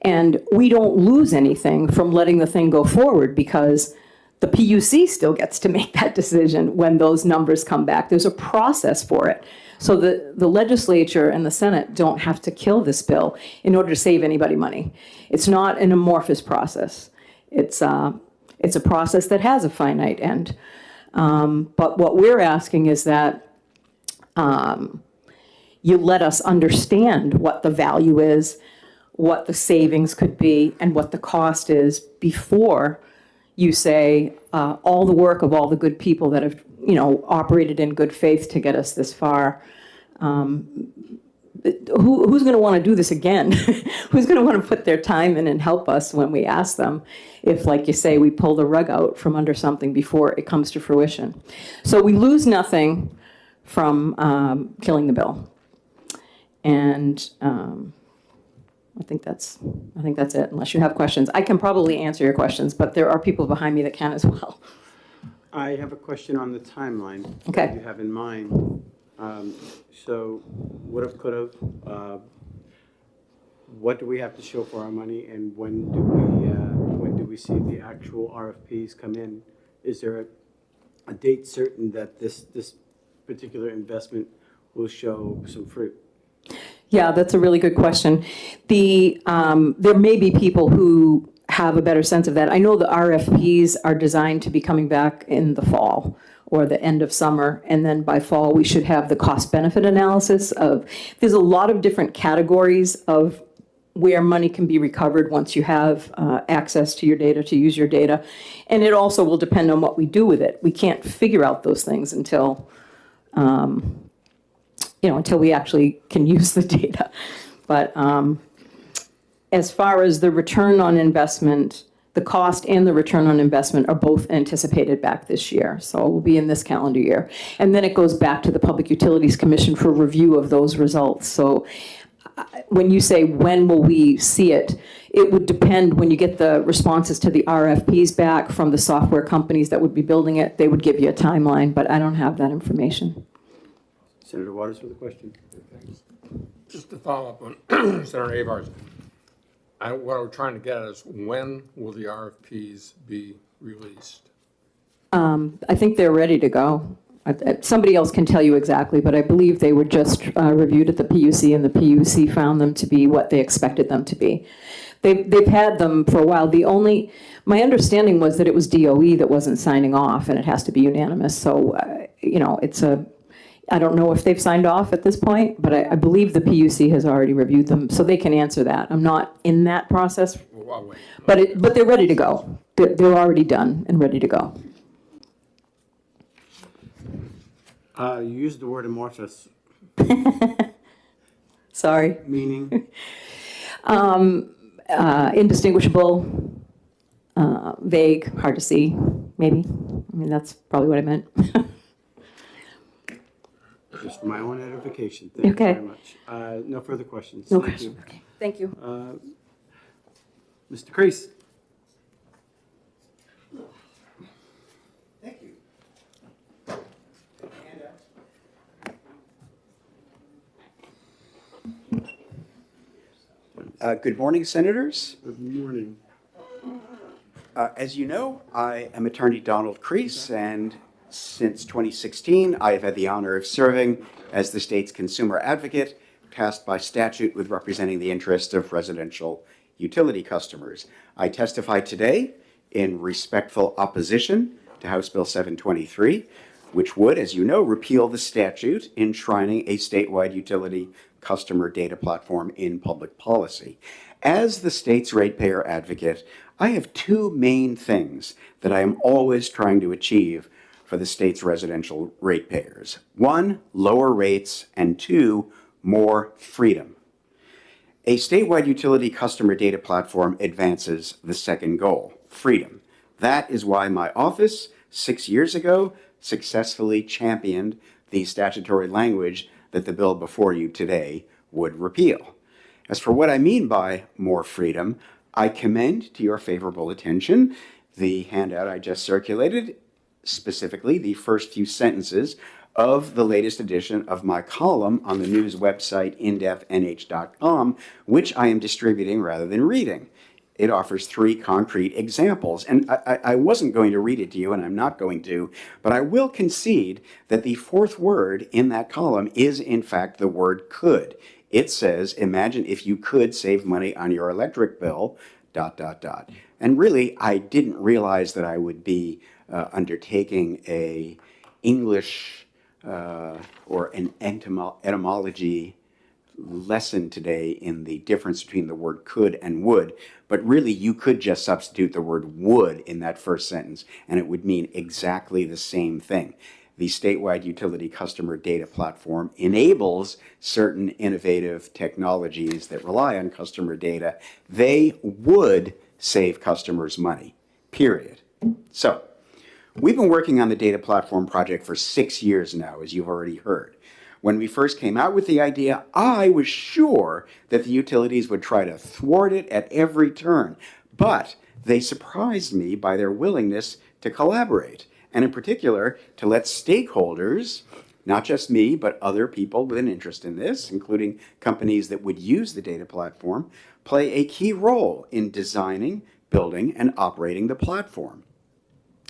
And we don't lose anything from letting the thing go forward because the PUC still gets to make that decision when those numbers come back. There's a process for it. So the legislature and the Senate don't have to kill this bill in order to save anybody money. It's not an amorphous process. It's a process that has a finite end. But what we're asking is that you let us understand what the value is, what the savings could be, and what the cost is before you say all the work of all the good people that have, operated in good faith to get us this far. Who's going to want to do this again? Who's going to want to put their time in and help us when we ask them if, like you say, we pull the rug out from under something before it comes to fruition? So we lose nothing from killing the bill. And I think that's it, unless you have questions. I can probably answer your questions, but there are people behind me that can as well. I have a question on the timeline. Okay. That you have in mind. So would've, could've, what do we have to show for our money, and when do we see the actual RFPs come in? Is there a date certain that this particular investment will show some fruit? Yeah, that's a really good question. There may be people who have a better sense of that. I know the RFPs are designed to be coming back in the fall or the end of summer, and then by fall we should have the cost-benefit analysis of, there's a lot of different categories of where money can be recovered once you have access to your data, to use your data. And it also will depend on what we do with it. We can't figure out those things until until we actually can use the data. But as far as the return on investment, the cost and the return on investment are both anticipated back this year. So it will be in this calendar year. And then it goes back to the Public Utilities Commission for review of those results. So when you say when will we see it, it would depend when you get the responses to the RFPs back from the software companies that would be building it. They would give you a timeline, but I don't have that information. Senator Waters with a question. Just to follow up on Senator Avars, what I'm trying to get at is when will the RFPs be released? I think they're ready to go. Somebody else can tell you exactly, but I believe they were just reviewed at the PUC, and the PUC found them to be what they expected them to be. They've had them for a while. My understanding was that it was DOE that wasn't signing off, and it has to be unanimous. So, I don't know if they've signed off at this point, but I believe the PUC has already reviewed them, so they can answer that. I'm not in that process, Well, I'll wait. but they're ready to go. They're already done and ready to go. You used the word amorphous, Sorry. meaning? Indistinguishable, vague, hard to see, maybe. I mean, that's probably what I meant. Just for my own edification. Thank you Okay. very much. No further questions. No Thank question. you. Okay. Thank you. Mr. Crease? Thank you. Good morning, Senators. Good morning. As you know, I am Attorney Donald Crease, and since 2016, I have had the honor of serving as the state's consumer advocate, tasked by statute with representing the interests of residential utility customers. I testify today in respectful opposition to House Bill 723, which would, as you know, repeal the statute enshrining a statewide utility customer data platform in public policy. As the state's ratepayer advocate, I have two main things that I am always trying to achieve for the state's residential ratepayers. One, lower rates, and two, more freedom. A statewide utility customer data platform advances the second goal, freedom. That is why my office, 6 years ago, successfully championed the statutory language that the bill before you today would repeal. As for what I mean by more freedom, I commend to your favorable attention the handout I just circulated, specifically the first few sentences of the latest edition of my column on the news website indefnh.com, which I am distributing rather than reading. It offers 3 concrete examples, and I wasn't going to read it to you, and I'm not going to, but I will concede that the 4th word in that column is in fact the word could. It says, imagine if you could save money on your electric bill, ... And really, I didn't realize that I would be undertaking a English or an etymology lesson today in the difference between the word could and would, but really you could just substitute the word would in that first sentence and it would mean exactly the same thing. The statewide utility customer data platform enables certain innovative technologies that rely on customer data. They would save customers money, period. So, we've been working on the data platform project for 6 years now, as you've already heard. When we first came out with the idea, I was sure that the utilities would try to thwart it at every turn, but they surprised me by their willingness to collaborate, and in particular, to let stakeholders, not just me, but other people with an interest in this, including companies that would use the data platform, play a key role in designing, building, and operating the platform.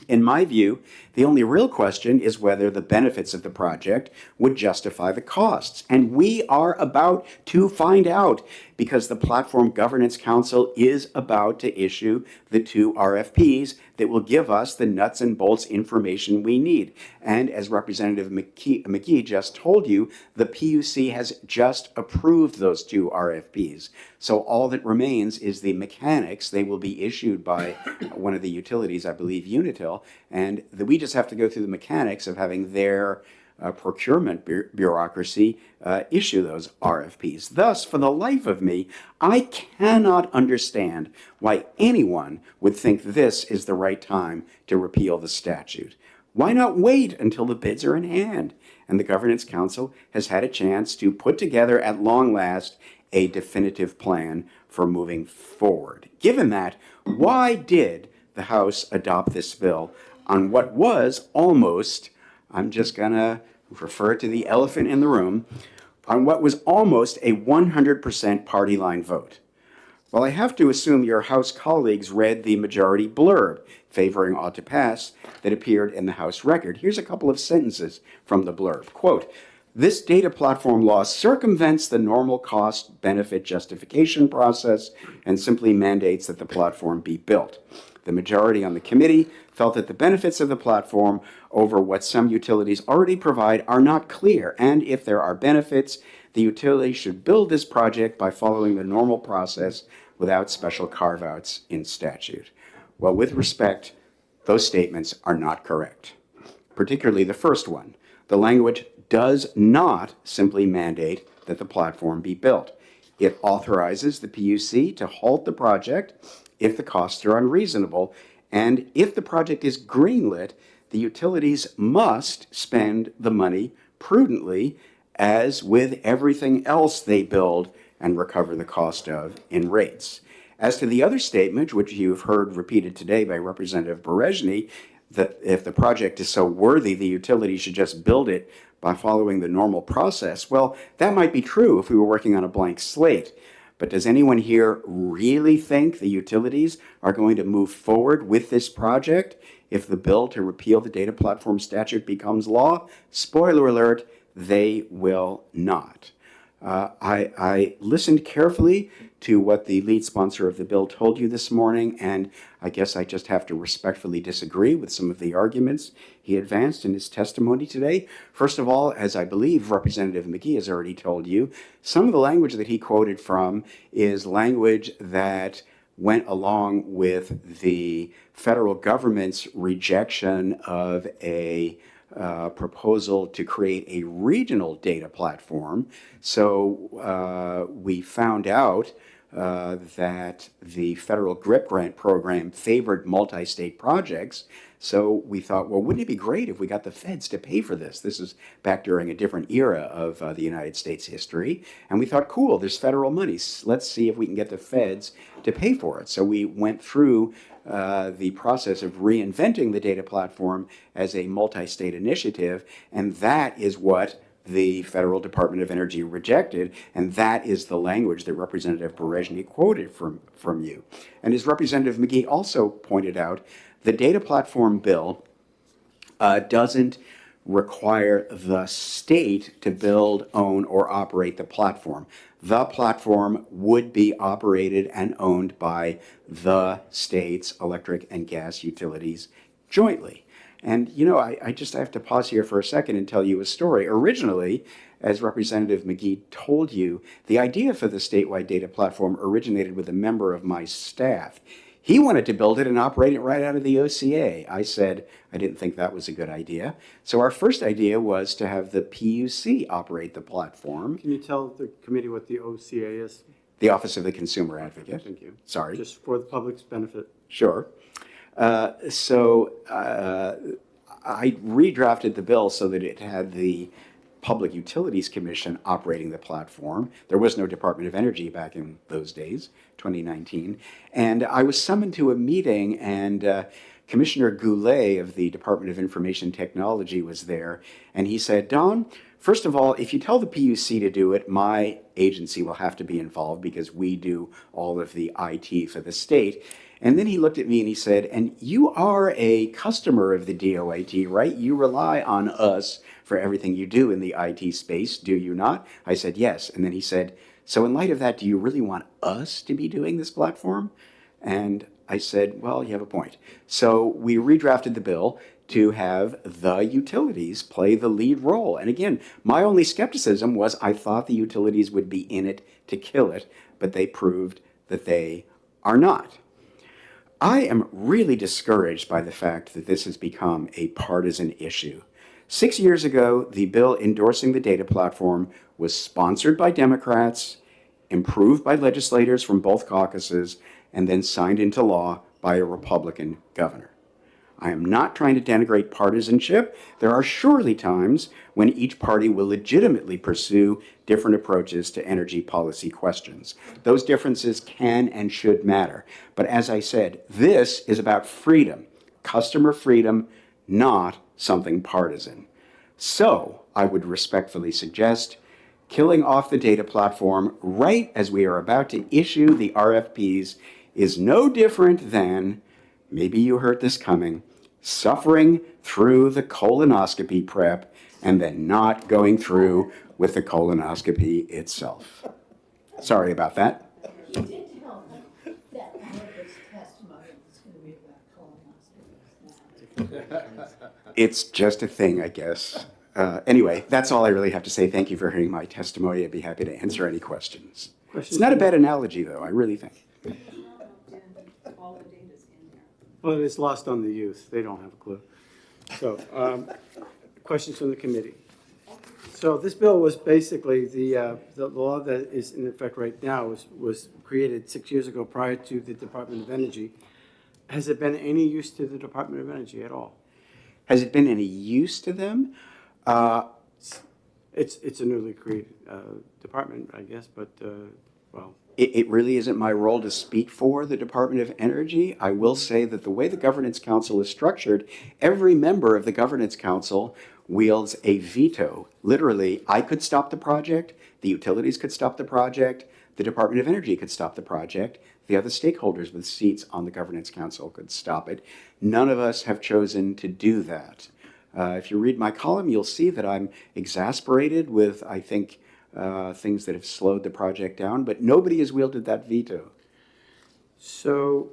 In my view, the only real question is whether the benefits of the project would justify the costs. And we are about to find out, because the Platform Governance Council is about to issue the 2 RFPs that will give us the nuts and bolts information we need. And as Representative McGee just told you, the PUC has just approved those 2 RFPs. So all that remains is the mechanics. They will be issued by one of the utilities, I believe Unitil, and we just have to go through the mechanics of having their procurement bureaucracy issue those RFPs. Thus, for the life of me, I cannot understand why anyone would think this is the right time to repeal the statute. Why not wait until the bids are in hand and the Governance Council has had a chance to put together at long last a definitive plan for moving forward? Given that, why did the House adopt this bill on what was almost, I'm just going to refer to the elephant in the room, on what was almost a 100% party line vote? Well, I have to assume your House colleagues read the majority blurb favoring ought to pass that appeared in the House record. Here's a couple of sentences from the blurb. Quote, "This data platform law circumvents the normal cost-benefit justification process and simply mandates that the platform be built. The majority on the committee felt that the benefits of the platform over what some utilities already provide are not clear, and if there are benefits, the utility should build this project by following the normal process without special carve-outs in statute." Well, with respect, those statements are not correct, particularly the first one. The language does not simply mandate that the platform be built. It authorizes the PUC to halt the project if the costs are unreasonable, and if the project is greenlit, the utilities must spend the money prudently, as with everything else they build and recover the cost of in rates. As to the other statement, which you've heard repeated today by Representative Berezhny, that if the project is so worthy, the utility should just build it by following the normal process. Well, that might be true if we were working on a blank slate. But does anyone here really think the utilities are going to move forward with this project if the bill to repeal the data platform statute becomes law? Spoiler alert, they will not. I listened carefully to what the lead sponsor of the bill told you this morning, and I guess I just have to respectfully disagree with some of the arguments he advanced in his testimony today. First of all, as I believe Representative McGee has already told you, some of the language that he quoted from is language that went along with the federal government's rejection of a proposal to create a regional data platform. So we found out that the federal GRIP grant program favored multi-state projects. So we thought, well, wouldn't it be great if we got the feds to pay for this? This is back during a different era of the United States history. And we thought, cool, there's federal money. Let's see if we can get the feds to pay for it. So we went through the process of reinventing the data platform as a multi-state initiative. And that is what the Federal Department of Energy rejected, and that is the language that Representative Berezhny quoted from you. And as Representative McGee also pointed out, the data platform bill doesn't require the state to build, own, or operate the platform. The platform would be operated and owned by the state's electric and gas utilities jointly. And, you know, I have to pause here for a second and tell you a story. Originally, as Representative McGee told you, the idea for the statewide data platform originated with a member of my staff. He wanted to build it and operate it right out of the OCA. I said I didn't think that was a good idea. So our first idea was to have the PUC operate the platform. Can you tell the committee what the OCA is? The Office of the Consumer Advocate. Thank you. Sorry. Just for the public's benefit. Sure. I redrafted the bill so that it had the Public Utilities Commission operating the platform. There was no Department of Energy back in those days, 2019. And I was summoned to a meeting, and Commissioner Goulet of the Department of Information Technology was there. And he said, Don, first of all, if you tell the PUC to do it, my agency will have to be involved because we do all of the IT for the state. And then he looked at me and he said, and you are a customer of the DOIT, right? You rely on us for everything you do in the IT space, do you not? I said, yes. And then he said, so in light of that, do you really want us to be doing this platform? And I said, well, you have a point. So we redrafted the bill to have the utilities play the lead role. And again, my only skepticism was I thought the utilities would be in it to kill it, but they proved that they are not. I am really discouraged by the fact that this has become a partisan issue. 6 years ago, the bill endorsing the data platform was sponsored by Democrats, improved by legislators from both caucuses, and then signed into law by a Republican governor. I am not trying to denigrate partisanship. There are surely times when each party will legitimately pursue different approaches to energy policy questions. Those differences can and should matter. But as I said, this is about freedom, customer freedom, not something partisan. So I would respectfully suggest killing off the data platform right as we are about to issue the RFPs is no different than, maybe you heard this coming, suffering through the colonoscopy prep and then not going through with the colonoscopy itself. Sorry about that. You did tell them that Margaret's testimony was going to be about colonoscopies. It's just a thing, I guess. Anyway, that's all I really have to say. Thank you for hearing my testimony. I'd be happy to answer any questions. It's not a bad analogy, though, I really think. Well, it's lost on the youth. They don't have a clue. So, questions from the committee. So this bill was basically the law that is in effect right now was created 6 years ago prior to the Department of Energy. Has it been any use to the Department of Energy at all? Has it been any use to them? It's a newly created department, I guess, but, well. It really isn't my role to speak for the Department of Energy. I will say that the way the Governance Council is structured, every member of the Governance Council wields a veto. Literally, I could stop the project, the utilities could stop the project, the Department of Energy could stop the project, the other stakeholders with seats on the Governance Council could stop it. None of us have chosen to do that. If you read my column, you'll see that I'm exasperated with, I think, things that have slowed the project down, but nobody has wielded that veto. So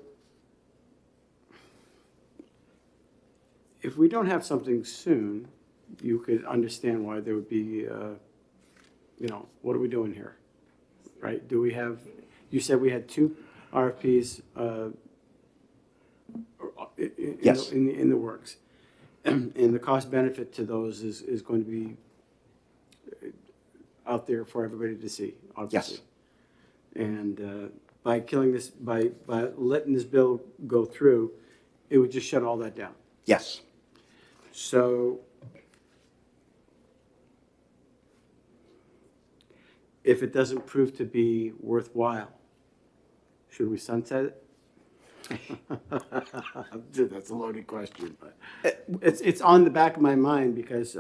if we don't have something soon, you could understand why there would be, what are we doing here? Right? Do we have, you said we had two RFPs Yes. in the works. And the cost benefit to those is going to be out there for everybody to see, obviously. And by killing this, by letting this bill go through, it would just shut all that down. Yes. So if it doesn't prove to be worthwhile, should we sunset it? That's a loaded question, but it's on the back of my mind because,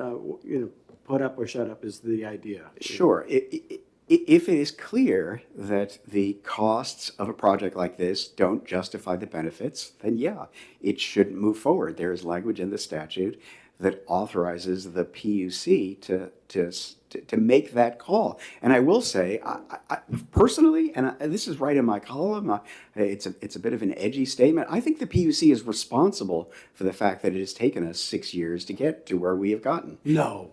put up or shut up is the idea. Sure. If it is clear that the costs of a project like this don't justify the benefits, then yeah, it shouldn't move forward. There is language in the statute that authorizes the PUC to make that call. And I will say, I personally, and this is right in my column, it's a bit of an edgy statement. I think the PUC is responsible for the fact that it has taken us 6 years to get to where we have gotten. No.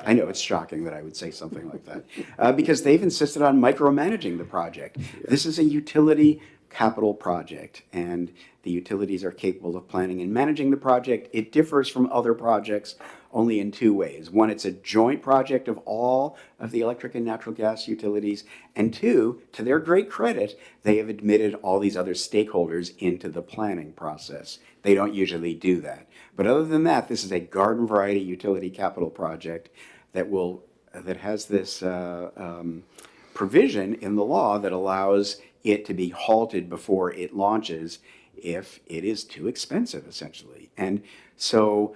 I know it's shocking that I would say something like that, because they've insisted on micromanaging the project. This is a utility capital project, and the utilities are capable of planning and managing the project. It differs from other projects only in two ways. One, it's a joint project of all of the electric and natural gas utilities, and two, to their great credit, they have admitted all these other stakeholders into the planning process. They don't usually do that. But other than that, this is a garden variety utility capital project that has this provision in the law that allows it to be halted before it launches if it is too expensive, essentially. And so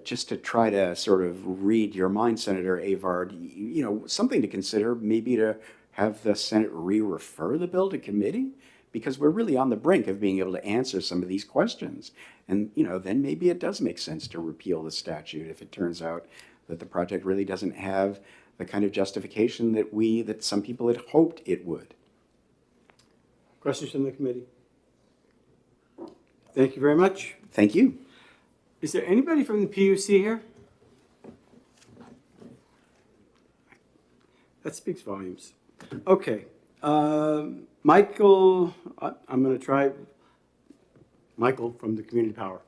just to try to sort of read your mind, Senator Avard, something to consider, maybe to have the Senate re-refer the bill to committee, because we're really on the brink of being able to answer some of these questions. And, then maybe it does make sense to repeal the statute if it turns out that the project really doesn't have the kind of justification that some people had hoped it would. Questions from the committee? Thank you very much. Thank you. Is there anybody from the PUC here? That speaks volumes. Okay. Michael, I'm going to try Michael from the Community Power.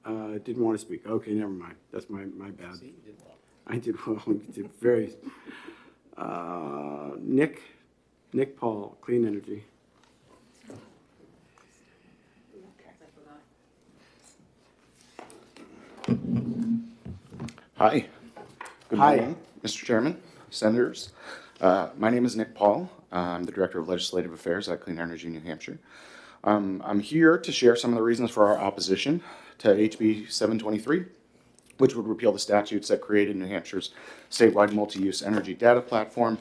Didn't want to speak. Okay, never mind. That's my bad. I did well. You did very. Nick Paul, Clean Energy. Hi. Good Hi. morning, Mr. Chairman, Senators. My name is Nick Paul. I'm the Director of Legislative Affairs at Clean Energy New Hampshire. I'm here to share some of the reasons for our opposition to HB 723, which would repeal the statutes that created New Hampshire's statewide multi-use energy data platform.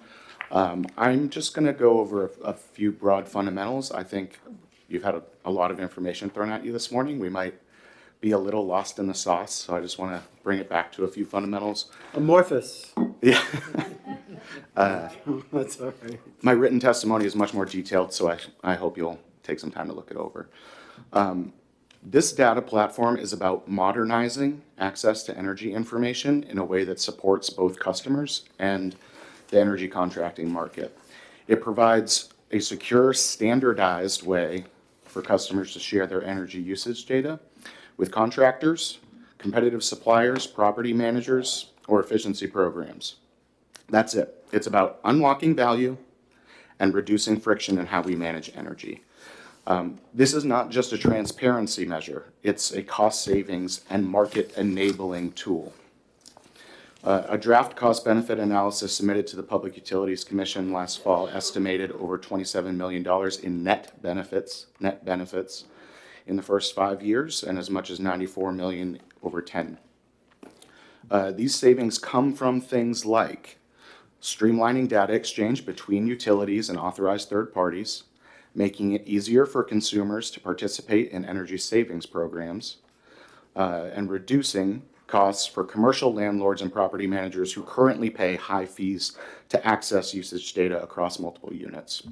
I'm just going to go over a few broad fundamentals. I think you've had a lot of information thrown at you this morning. We might be a little lost in the sauce, so I just want to bring it back to a few fundamentals. Amorphous. Yeah. That's all right. My written testimony is much more detailed, so I hope you'll take some time to look it over. This data platform is about modernizing access to energy information in a way that supports both customers and the energy contracting market. It provides a secure, standardized way for customers to share their energy usage data with contractors, competitive suppliers, property managers, or efficiency programs. That's it. It's about unlocking value and reducing friction in how we manage energy. This is not just a transparency measure. It's a cost savings and market enabling tool. A draft cost benefit analysis submitted to the Public Utilities Commission last fall estimated over $27 million in net benefits in the first 5 years, and as much as $94 million over 10. These savings come from things like streamlining data exchange between utilities and authorized third parties, making it easier for consumers to participate in energy savings programs, and reducing costs for commercial landlords and property managers who currently pay high fees to access usage data across multiple units.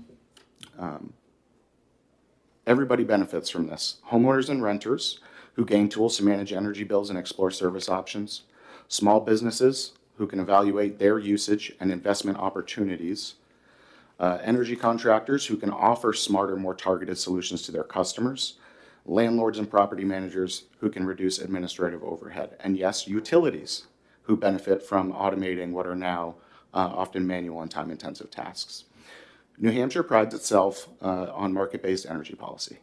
Everybody benefits from this. Homeowners and renters who gain tools to manage energy bills and explore service options. Small businesses who can evaluate their usage and investment opportunities. energy contractors who can offer smarter, more targeted solutions to their customers, landlords and property managers who can reduce administrative overhead, and yes, utilities who benefit from automating what are now often manual and time-intensive tasks. New Hampshire prides itself on market-based energy policy.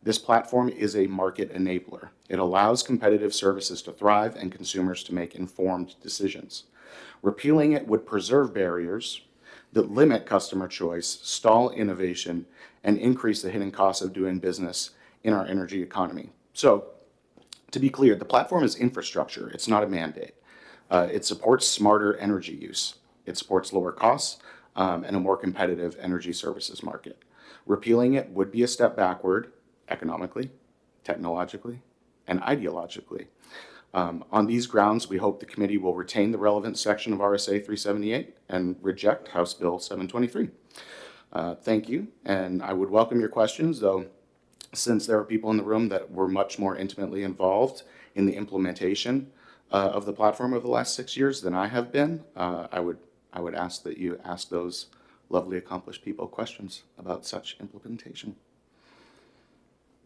This platform is a market enabler. It allows competitive services to thrive and consumers to make informed decisions. Repealing it would preserve barriers that limit customer choice, stall innovation, and increase the hidden costs of doing business in our energy economy. So, to be clear, the platform is infrastructure. It's not a mandate. It supports smarter energy use. It supports lower costs and a more competitive energy services market. Repealing it would be a step backward economically, technologically, and ideologically. On these grounds, we hope the committee will retain the relevant section of RSA 378 and reject House Bill 723. Thank you, and I would welcome your questions, though since there are people in the room that were much more intimately involved in the implementation of the platform over the last 6 years than I have been, I would ask that you ask those lovely accomplished people questions about such implementation.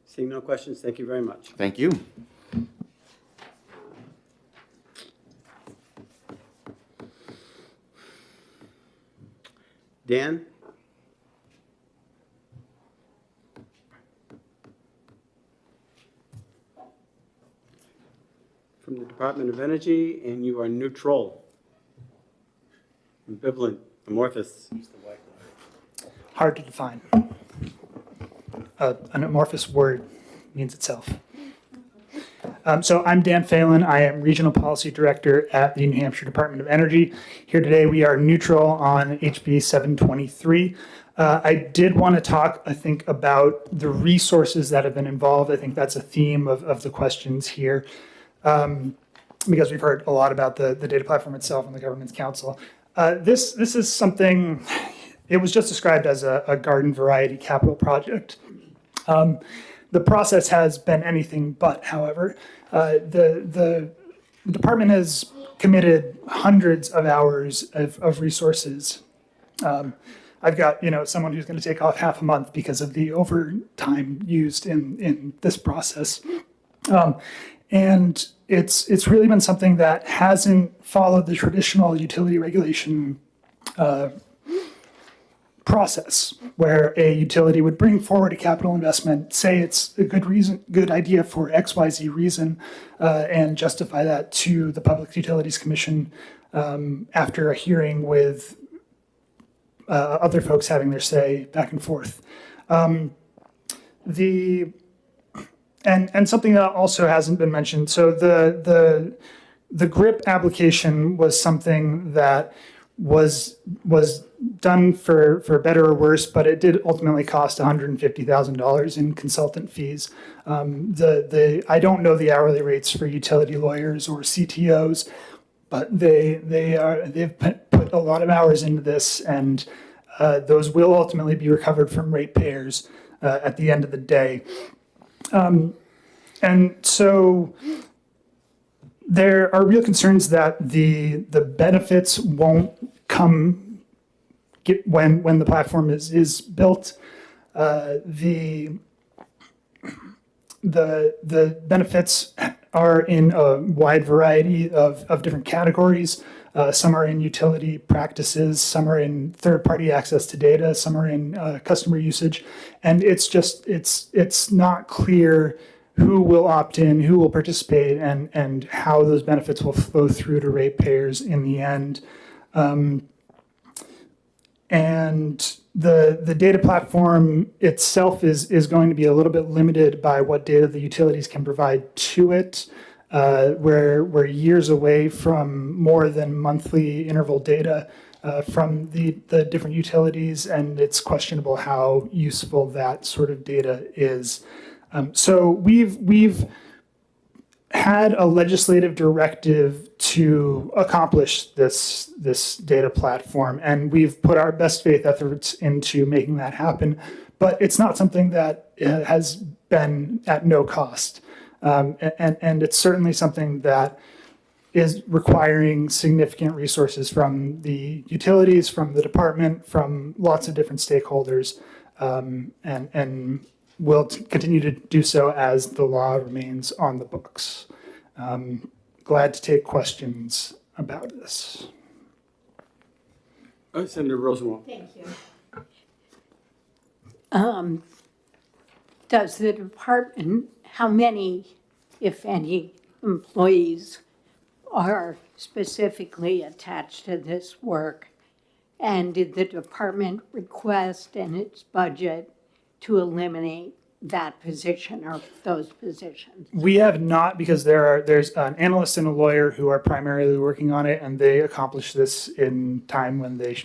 Seeing no questions, thank you very much. Thank you. Dan? From the Department of Energy, and you are neutral. Ambivalent, amorphous. Hard to define. An amorphous word means itself. So I'm Dan Phelan. I am Regional Policy Director at the New Hampshire Department of Energy. Here today we are neutral on HB 723. I did want to talk, I think, about the resources that have been involved. I think that's a theme of the questions here. Because we've heard a lot about the data platform itself and the government's council. This is something, it was just described as a garden variety capital project. The process has been anything but, however. The department has committed hundreds of hours of resources. I've got someone who's going to take off half a month because of the overtime used in this process. And it's really been something that hasn't followed the traditional utility regulation process, where a utility would bring forward a capital investment, say it's a good idea for XYZ reason, and justify that to the Public Utilities Commission after a hearing with other folks having their say back and forth. And something that also hasn't been mentioned. So the GRIP application was something that was done for better or worse, but it did ultimately cost $150,000 in consultant fees. I don't know the hourly rates for utility lawyers or CTOs, but they've put a lot of hours into this, and those will ultimately be recovered from ratepayers at the end of the day. And so there are real concerns that the benefits won't come when the platform is built. The benefits are in a wide variety of different categories. Some are in utility practices, some are in third-party access to data, some are in customer usage, and it's not clear who will opt in, who will participate, and how those benefits will flow through to ratepayers in the end. And the data platform itself is going to be a little bit limited by what data the utilities can provide to it. We're years away from more than monthly interval data from the different utilities, and it's questionable how useful that sort of data is. So we've had a legislative directive to accomplish this data platform, and we've put our best faith efforts into making that happen. But it's not something that has been at no cost, and it's certainly something that is requiring significant resources from the utilities, from the department, from lots of different stakeholders, and will continue to do so as the law remains on the books. Glad to take questions about this. Senator Rosenwald. Thank you. Does the department, how many, if any, employees are specifically attached to this work? And did the department request in its budget to eliminate that position or those positions? We have not, because there's an analyst and a lawyer who are primarily working on it, and they accomplish this in time when they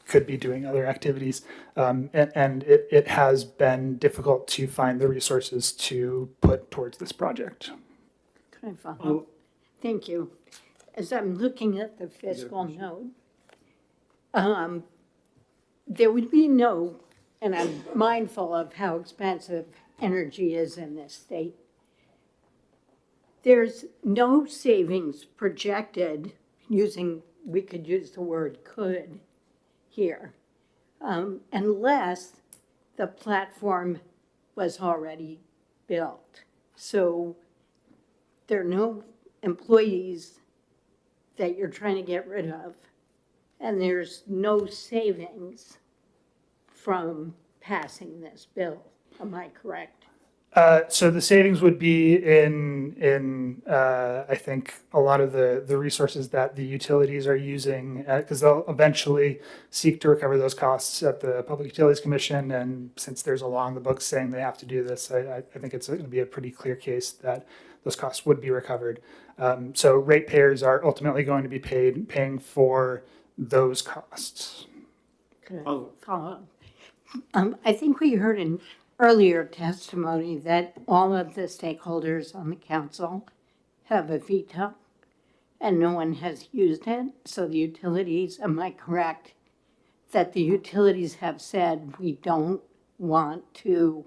could be doing other activities. And it has been difficult to find the resources to put towards this project. Can I follow up? Thank you. As I'm looking at the fiscal note, there would be no, and I'm mindful of how expensive energy is in this state. There's no savings projected using, we could use the word could here, unless the platform was already built. So there are no employees that you're trying to get rid of, and there's no savings from passing this bill. Am I correct? So the savings would be in I think a lot of the resources that the utilities are using, because they'll eventually seek to recover those costs at the Public Utilities Commission. And since there's a law in the books saying they have to do this, I think it's going to be a pretty clear case that those costs would be recovered. So ratepayers are ultimately going to be paying for those costs. Follow up. I think we heard in earlier testimony that all of the stakeholders on the council have a veto and no one has used it. So the utilities, am I correct that the utilities have said we don't want to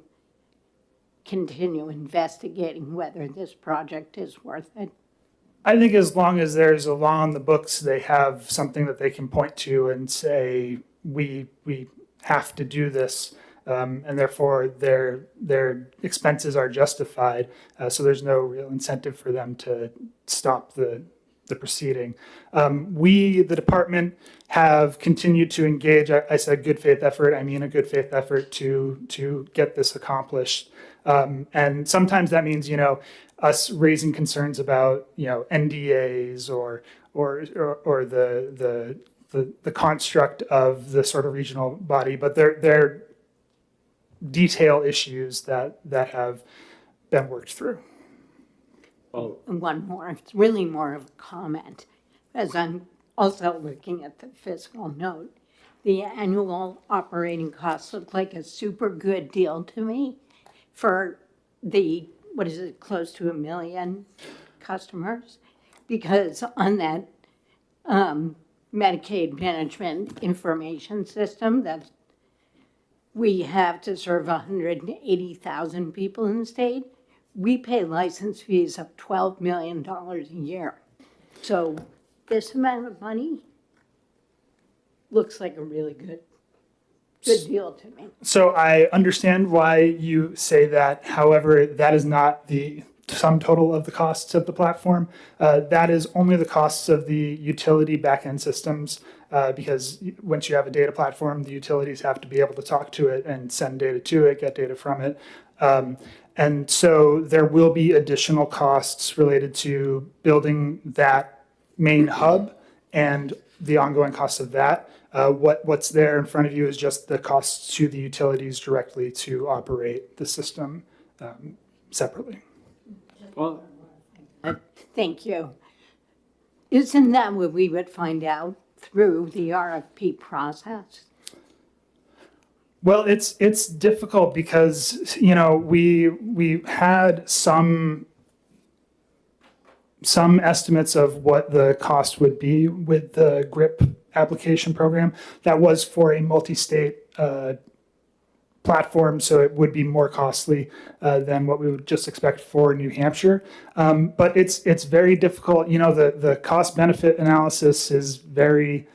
continue investigating whether this project is worth it? I think as long as there's a law on the books, they have something that they can point to and say, we have to do this. And therefore their expenses are justified. So there's no real incentive for them to stop the proceeding. We, the department, have continued to engage. I said good faith effort. I mean a good faith effort to get this accomplished. And sometimes that means, us raising concerns about, NDAs or the construct of the sort of regional body, but they're detail issues that have been worked through. And one more, it's really more of a comment, as I'm also looking at the fiscal note. The annual operating costs look like a super good deal to me for the, close to 1 million customers? Because on that Medicaid management information system that we have to serve 180,000 people in the state, we pay license fees of $12 million a year. So this amount of money looks like a really good deal to me. So I understand why you say that. However, that is not the sum total of the costs of the platform. That is only the costs of the utility backend systems, because once you have a data platform, the utilities have to be able to talk to it and send data to it, get data from it. And so there will be additional costs related to building that main hub and the ongoing costs of that. What's there in front of you is just the costs to the utilities directly to operate the system separately. Well, Thank you. Isn't that what we would find out through the RFP process? Well, it's difficult because, we had some estimates of what the cost would be with the GRIP application program. That was for a multi-state platform, so it would be more costly than what we would just expect for New Hampshire. But it's very difficult. You know, the cost benefit analysis is very,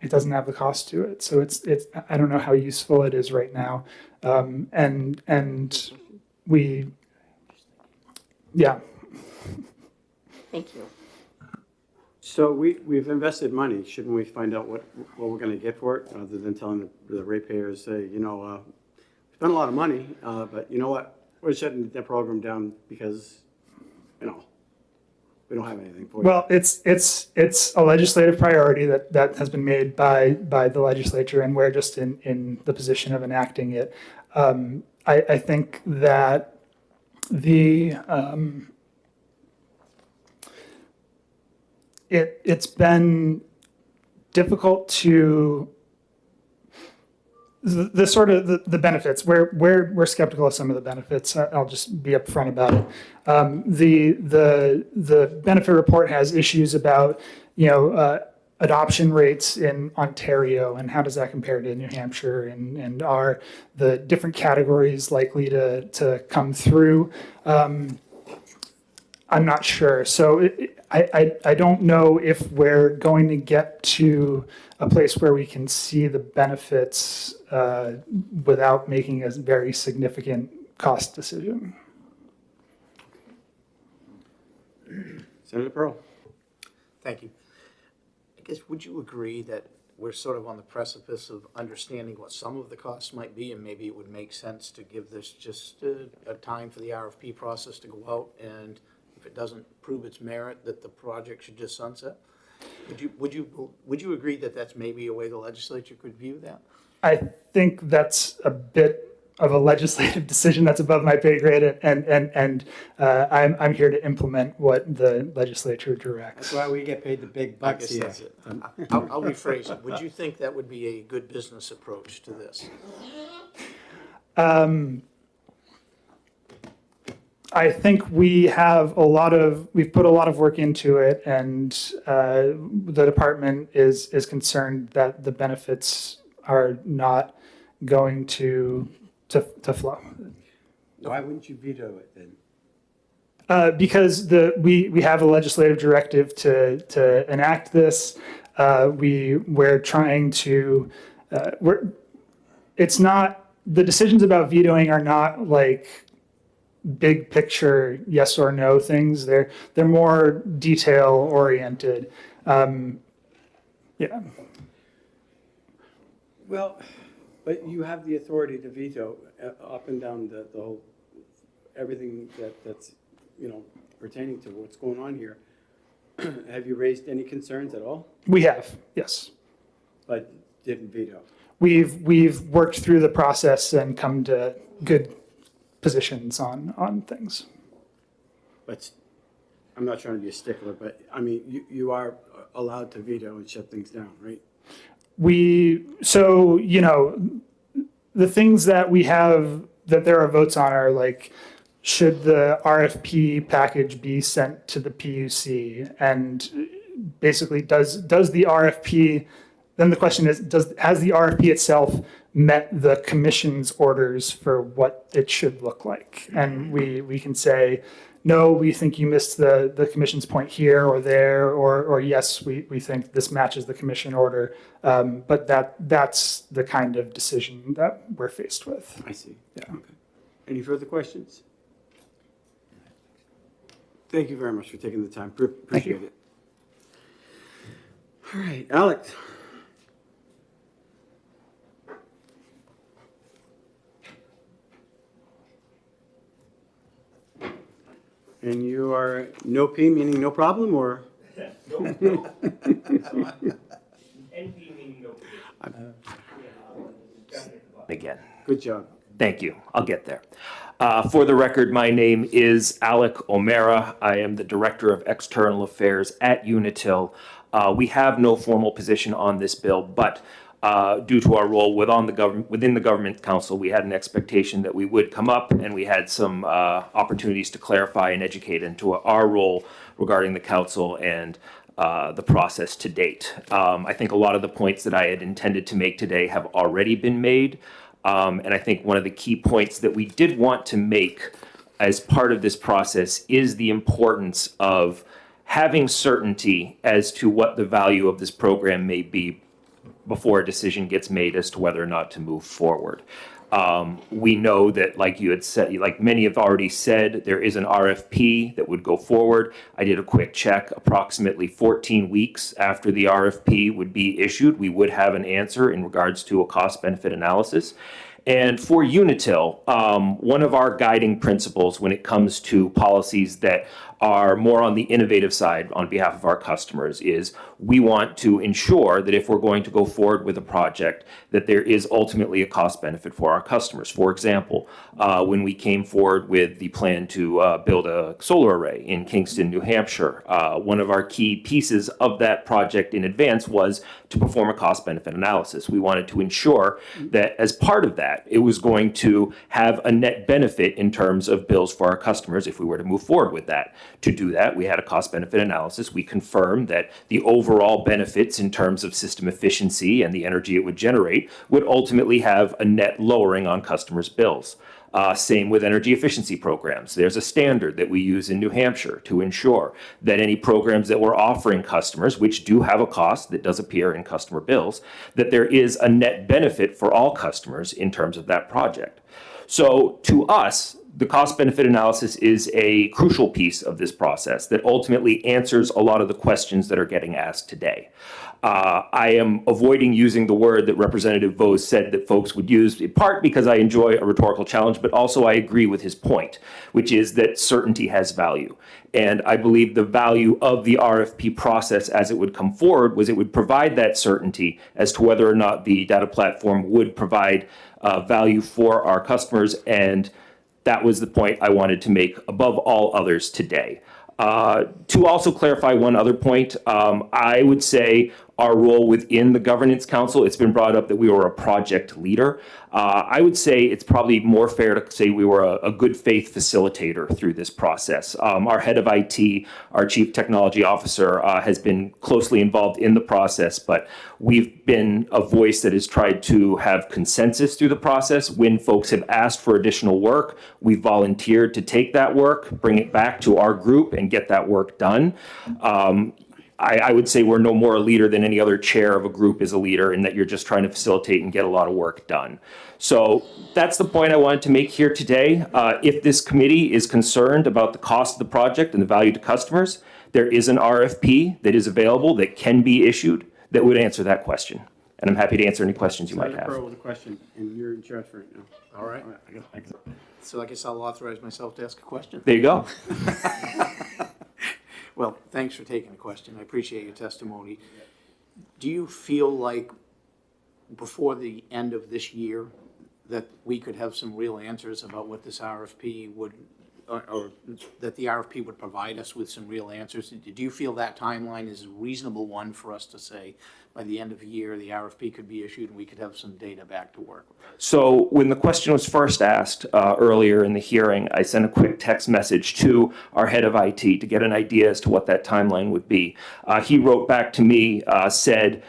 it doesn't have the cost to it. So it's I don't know how useful it is right now. And we, yeah. Thank you. So we've invested money. Shouldn't we find out what we're going to get for it, rather than telling the ratepayers, say, you know, we spent a lot of money, but you know what? We're shutting the program down because, you know, we don't have anything for you. Well, it's a legislative priority that has been made by the legislature, and we're just in the position of enacting it. I think that it's been difficult to the sort of the benefits. We're skeptical of some of the benefits. I'll just be upfront about it. The benefit report has issues about, you know, adoption rates in Ontario and how does that compare to New Hampshire, and are the different categories likely to come through? I'm not sure. So I don't know if we're going to get to a place where we can see the benefits without making a very significant cost decision. Senator Pearl. Thank you. I guess, would you agree that we're sort of on the precipice of understanding what some of the costs might be, and maybe it would make sense to give this just a time for the RFP process to go out, and if it doesn't prove its merit, that the project should just sunset? Would you agree that that's maybe a way the legislature could view that? I think that's a bit of a legislative decision that's above my pay grade, and I'm here to implement what the legislature directs. That's why we get paid the big bucks I guess here. that's it. I'll rephrase it. Would you think that would be a good business approach to this? I think we've put a lot of work into it, and the department is concerned that the benefits are not going to flow. Why wouldn't you veto it then? Because we have a legislative directive to enact this. We're trying to it's not, the decisions about vetoing are not like big picture yes or no things. They're more detail oriented. Yeah. Well, but you have the authority to veto up and down the whole, everything that's, you know, pertaining to what's going on here. Have you raised any concerns at all? We have, yes. But didn't veto? We've worked through the process and come to good positions on things. But I'm not trying to be a stickler, but I mean, you are allowed to veto and shut things down, right? So, you know, the things that we have, that there are votes on are like, should the RFP package be sent to the PUC? And basically, does the RFP, then the question is, has the RFP itself met the commission's orders for what it should look like? And we can say, no, we think you missed the commission's point here or there, or yes, we think this matches the commission order. But that's the kind of decision that we're faced with. I see. Yeah. Okay. Any further questions? Thank you very much for taking the time. Appreciate it. All right, Alex. And you are no P, meaning no problem, or? No. NP meaning no. Again. Good job. Thank you. I'll get there. For the record, my name is Alec O'Mara. I am the Director of External Affairs at Unitil. We have no formal position on this bill, but due to our role within the Government Council, we had an expectation that we would come up, and we had some opportunities to clarify and educate into our role regarding the Council and the process to date. I think a lot of the points that I had intended to make today have already been made. And I think one of the key points that we did want to make as part of this process is the importance of having certainty as to what the value of this program may be before a decision gets made as to whether or not to move forward. We know that, like you had said, like many have already said, there is an RFP that would go forward. I did a quick check. Approximately 14 weeks after the RFP would be issued, we would have an answer in regards to a cost-benefit analysis. And for Unitil, one of our guiding principles when it comes to policies that are more on the innovative side on behalf of our customers is we want to ensure that if we're going to go forward with a project, that there is ultimately a cost benefit for our customers. For example, when we came forward with the plan to build a solar array in Kingston, New Hampshire, one of our key pieces of that project in advance was to perform a cost benefit analysis. We wanted to ensure that as part of that, it was going to have a net benefit in terms of bills for our customers if we were to move forward with that. To do that, we had a cost benefit analysis. We confirmed that the overall benefits in terms of system efficiency and the energy it would generate would ultimately have a net lowering on customers' bills. Same with energy efficiency programs. There's a standard that we use in New Hampshire to ensure that any programs that we're offering customers, which do have a cost that does appear in customer bills, that there is a net benefit for all customers in terms of that project. So to us, the cost-benefit analysis is a crucial piece of this process that ultimately answers a lot of the questions that are getting asked today. I am avoiding using the word that Representative Vose said that folks would use, in part because I enjoy a rhetorical challenge, but also I agree with his point, which is that certainty has value. And I believe the value of the RFP process as it would come forward was it would provide that certainty as to whether or not the data platform would provide value for our customers, and that was the point I wanted to make above all others today. To also clarify one other point, I would say our role within the Governance Council, it's been brought up that we were a project leader. I would say it's probably more fair to say we were a good faith facilitator through this process. Our head of IT, our chief technology officer, has been closely involved in the process, but we've been a voice that has tried to have consensus through the process. When folks have asked for additional work, we volunteered to take that work, bring it back to our group, and get that work done. I would say we're no more a leader than any other chair of a group is a leader, in that you're just trying to facilitate and get a lot of work done. So that's the point I wanted to make here today. If this committee is concerned about the cost of the project and the value to customers, there is an RFP that is available that can be issued that would answer that question. And I'm happy to answer any questions you might have. Senator Pearl with a question, and you're in charge right now. All right. So I guess I'll authorize myself to ask a question. There you go. Well, thanks for taking the question. I appreciate your testimony. Do you feel like before the end of this year that we could have some real answers about what this RFP would, or that the RFP would provide us with some real answers? Do you feel that timeline is a reasonable one for us to say by the end of the year the RFP could be issued and we could have some data back to work with? So when the question was first asked earlier in the hearing, I sent a quick text message to our head of IT to get an idea as to what that timeline would be. He wrote back to me, said,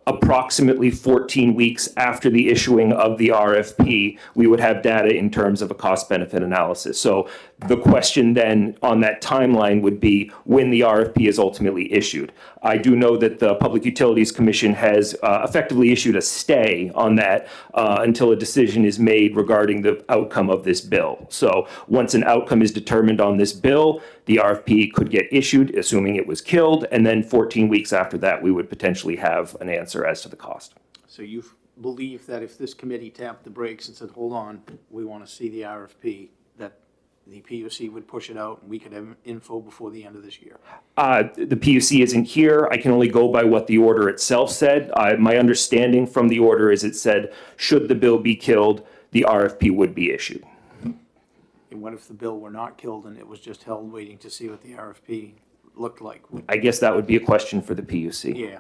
approximately 14 weeks after the issuing of the RFP, we would have data in terms of a cost-benefit analysis. So the question then on that timeline would be when the RFP is ultimately issued. I do know that the Public Utilities Commission has effectively issued a stay on that until a decision is made regarding the outcome of this bill. So once an outcome is determined on this bill, the RFP could get issued, assuming it was killed, and then 14 weeks after that, we would potentially have an answer as to the cost. So you believe that if this committee tapped the brakes and said, hold on, we want to see the RFP, that the PUC would push it out and we could have info before the end of this year? The PUC isn't here. I can only go by what the order itself said. My understanding from the order is it said, should the bill be killed, the RFP would be issued. And what if the bill were not killed and it was just held waiting to see what the RFP looked like? I guess that would be a question for the PUC. Yeah,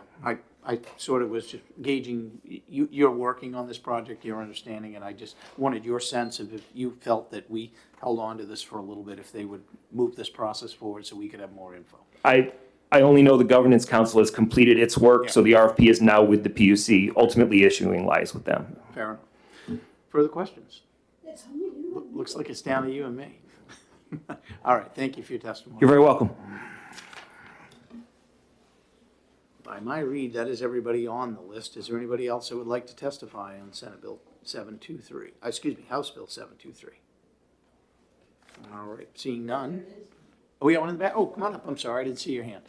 I sort of was just gauging, you're working on this project, your understanding, and I just wanted your sense of if you felt that we held on to this for a little bit, if they would move this process forward so we could have more info. I only know the Governance Council has completed its work, so the RFP is now with the PUC. Ultimately issuing lies with them. Fair enough. further questions? Looks like it's down to you and me. All right, thank you for your testimony. You're very welcome. By my read, that is everybody on the list. Is there anybody else that would like to testify on Senate Bill 723? Excuse me, House Bill 723? All right, seeing none. Oh, we got one in the back? Oh, come on up. I'm sorry, I didn't see your hand.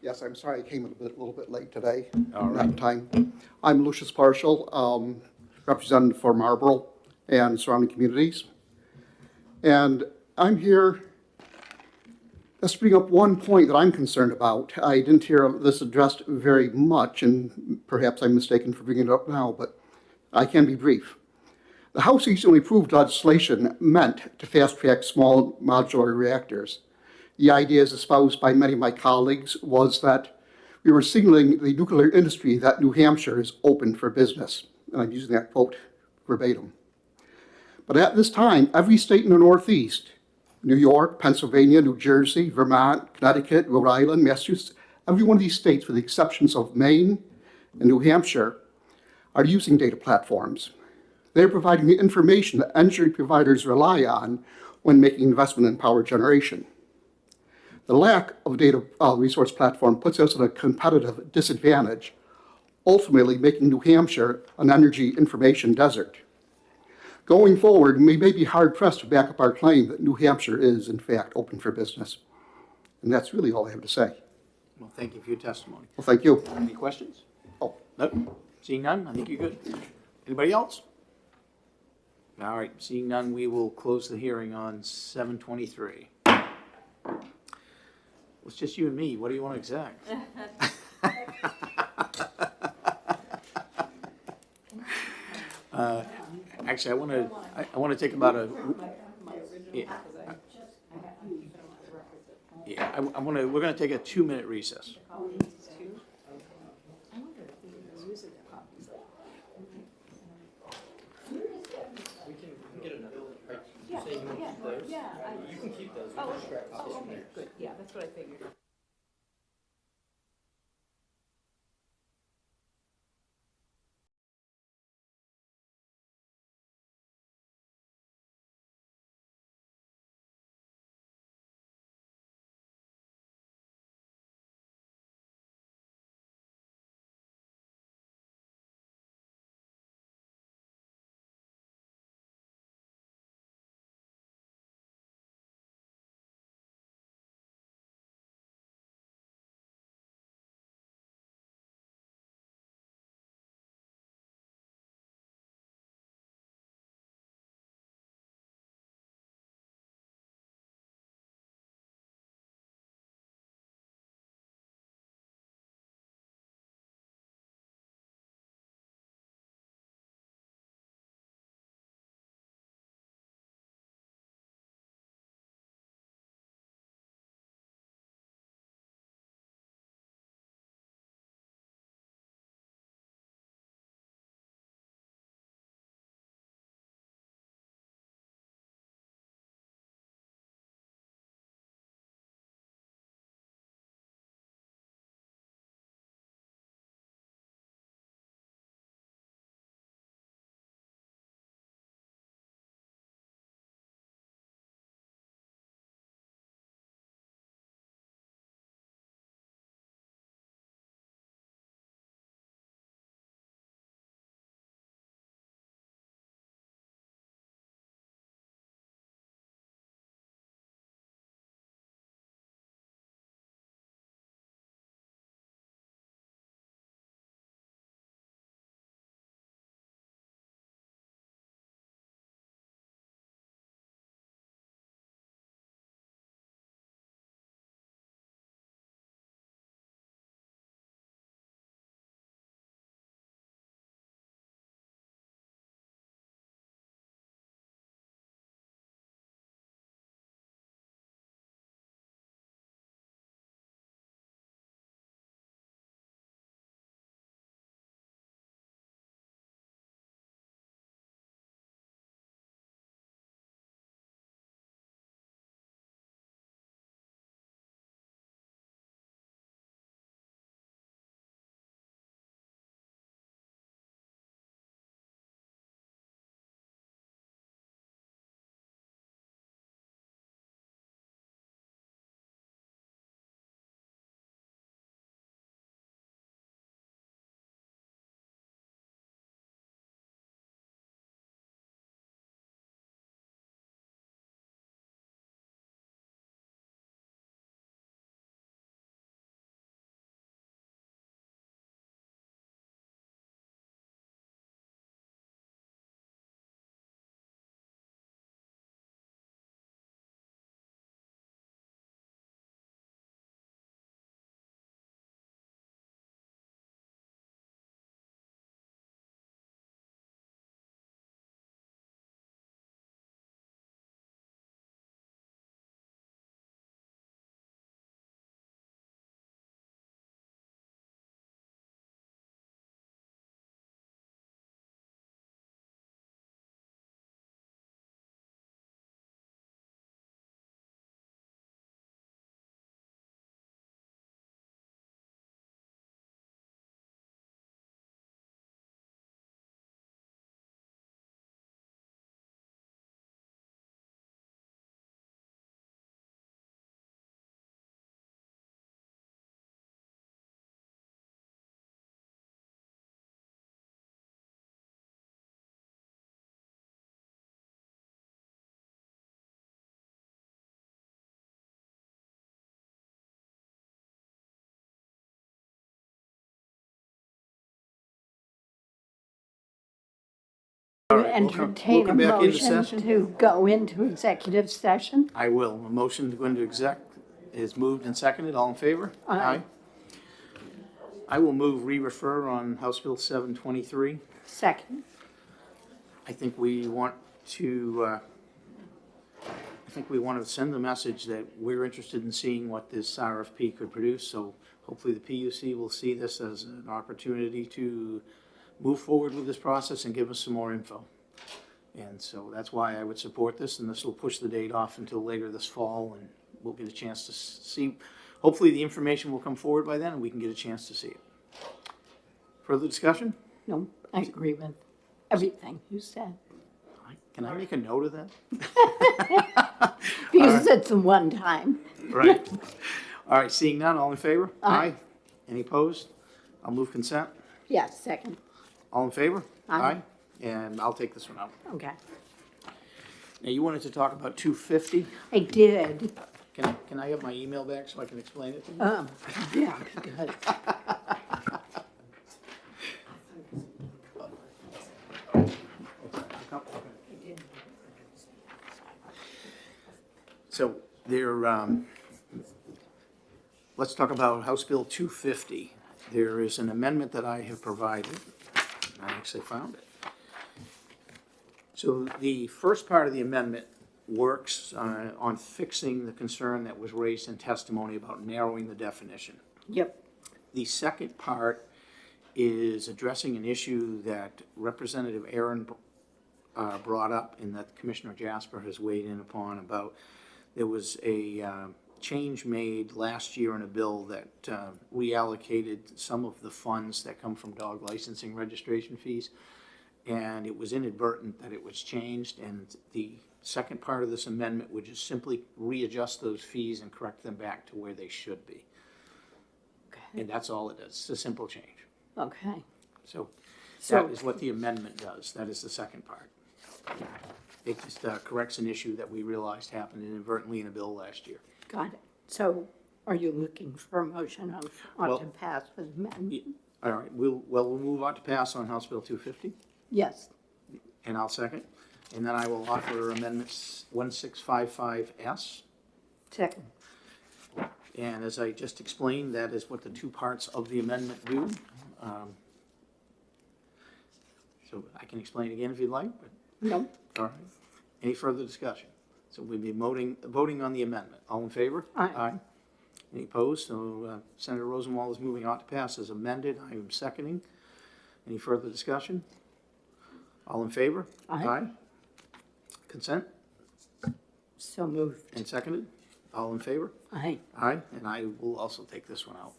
Yes, I'm sorry I came a little bit late today. All right. Not time. I'm Lucius Partial, representative for Marlboro and surrounding communities. And I'm here just to bring up one point that I'm concerned about. I didn't hear this addressed very much, and perhaps I'm mistaken for bringing it up now, but I can be brief. The House recently approved legislation meant to fast-track small modular reactors. The ideas espoused by many of my colleagues was that we were signaling the nuclear industry that New Hampshire is open for business. And I'm using that quote verbatim. But at this time, every state in the Northeast, New York, Pennsylvania, New Jersey, Vermont, Connecticut, Rhode Island, Massachusetts, every one of these states, with the exceptions of Maine and New Hampshire, are using data platforms. They're providing the information that energy providers rely on when making investment in power generation. The lack of a data resource platform puts us at a competitive disadvantage, ultimately making New Hampshire an energy information desert. Going forward, we may be hard-pressed to back up our claim that New Hampshire is, in fact, open for business. And that's really all I have to say. Well, thank you for your testimony. Well, thank you. Any questions? Oh. Nope. Seeing none, I think you're good. Anybody else? All right, seeing none, we will close the hearing on 723. It's just you and me. What do you want to exact? Actually, I want to take about a. Yeah, we're going to take a 2-minute recess. You can keep those. Oh, okay, good. Yeah, that's what I figured. All right, we'll entertain a come back into motion session. to go into executive session. I will. A motion to go into exec is moved and seconded. All in favor? Aye. I will move re-refer on House Bill 723. Second. I think we want to, send the message that we're interested in seeing what this RFP could produce. So hopefully the PUC will see this as an opportunity to move forward with this process and give us some more info. And so that's why I would support this, and this will push the date off until later this fall, and we'll get a chance to see. Hopefully the information will come forward by then, and we can get a chance to see it. Further discussion? No, I agree with everything you said. Can I make a note of that? Because it's the one time. Right. All right, seeing none, all in favor? Aye. Any opposed? I'll move consent. Yes, second. All in favor? Aye. And I'll take this one out. Okay. Now, you wanted to talk about 250. I did. Can I have my email back so I can explain it to you? Yeah, good. So let's talk about House Bill 250. There is an amendment that I have provided. I actually found it. So the first part of the amendment works on fixing the concern that was raised in testimony about narrowing the definition. Yep. The second part is addressing an issue that Representative Aaron brought up and that Commissioner Jasper has weighed in upon about. There was a change made last year in a bill that reallocated some of the funds that come from dog licensing registration fees. And it was inadvertent that it was changed, and the second part of this amendment would just simply readjust those fees and correct them back to where they should be. Okay. And that's all it is. It's a simple change. Okay. So that is what the amendment does. That is the second part. It just corrects an issue that we realized happened inadvertently in a bill last year. Got it. So are you looking for a motion on to pass with amendment? All right, we'll move on to pass on House Bill 250, Yes. and I'll second. And then I will offer amendments 1655S. Second. And as I just explained, that is what the two parts of the amendment do. So I can explain again if you'd like, but. No. All right. Any further discussion? So we'll be voting on the amendment. All in favor? Aye. Any opposed? So Senator Rosenwald is moving on to pass as amended. I am seconding. Any further discussion? All in favor? Aye. Consent So moved. and seconded. All in favor? Aye. Aye. And I will also take this one out.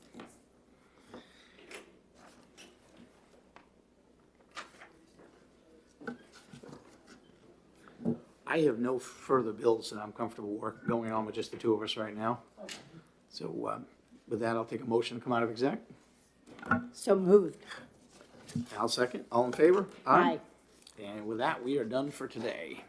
I have no further bills that I'm comfortable going on with just the two of us right now. So with that, I'll take a motion to come out of exec. So moved. I'll second. All in favor? Aye. And with that, we are done for today.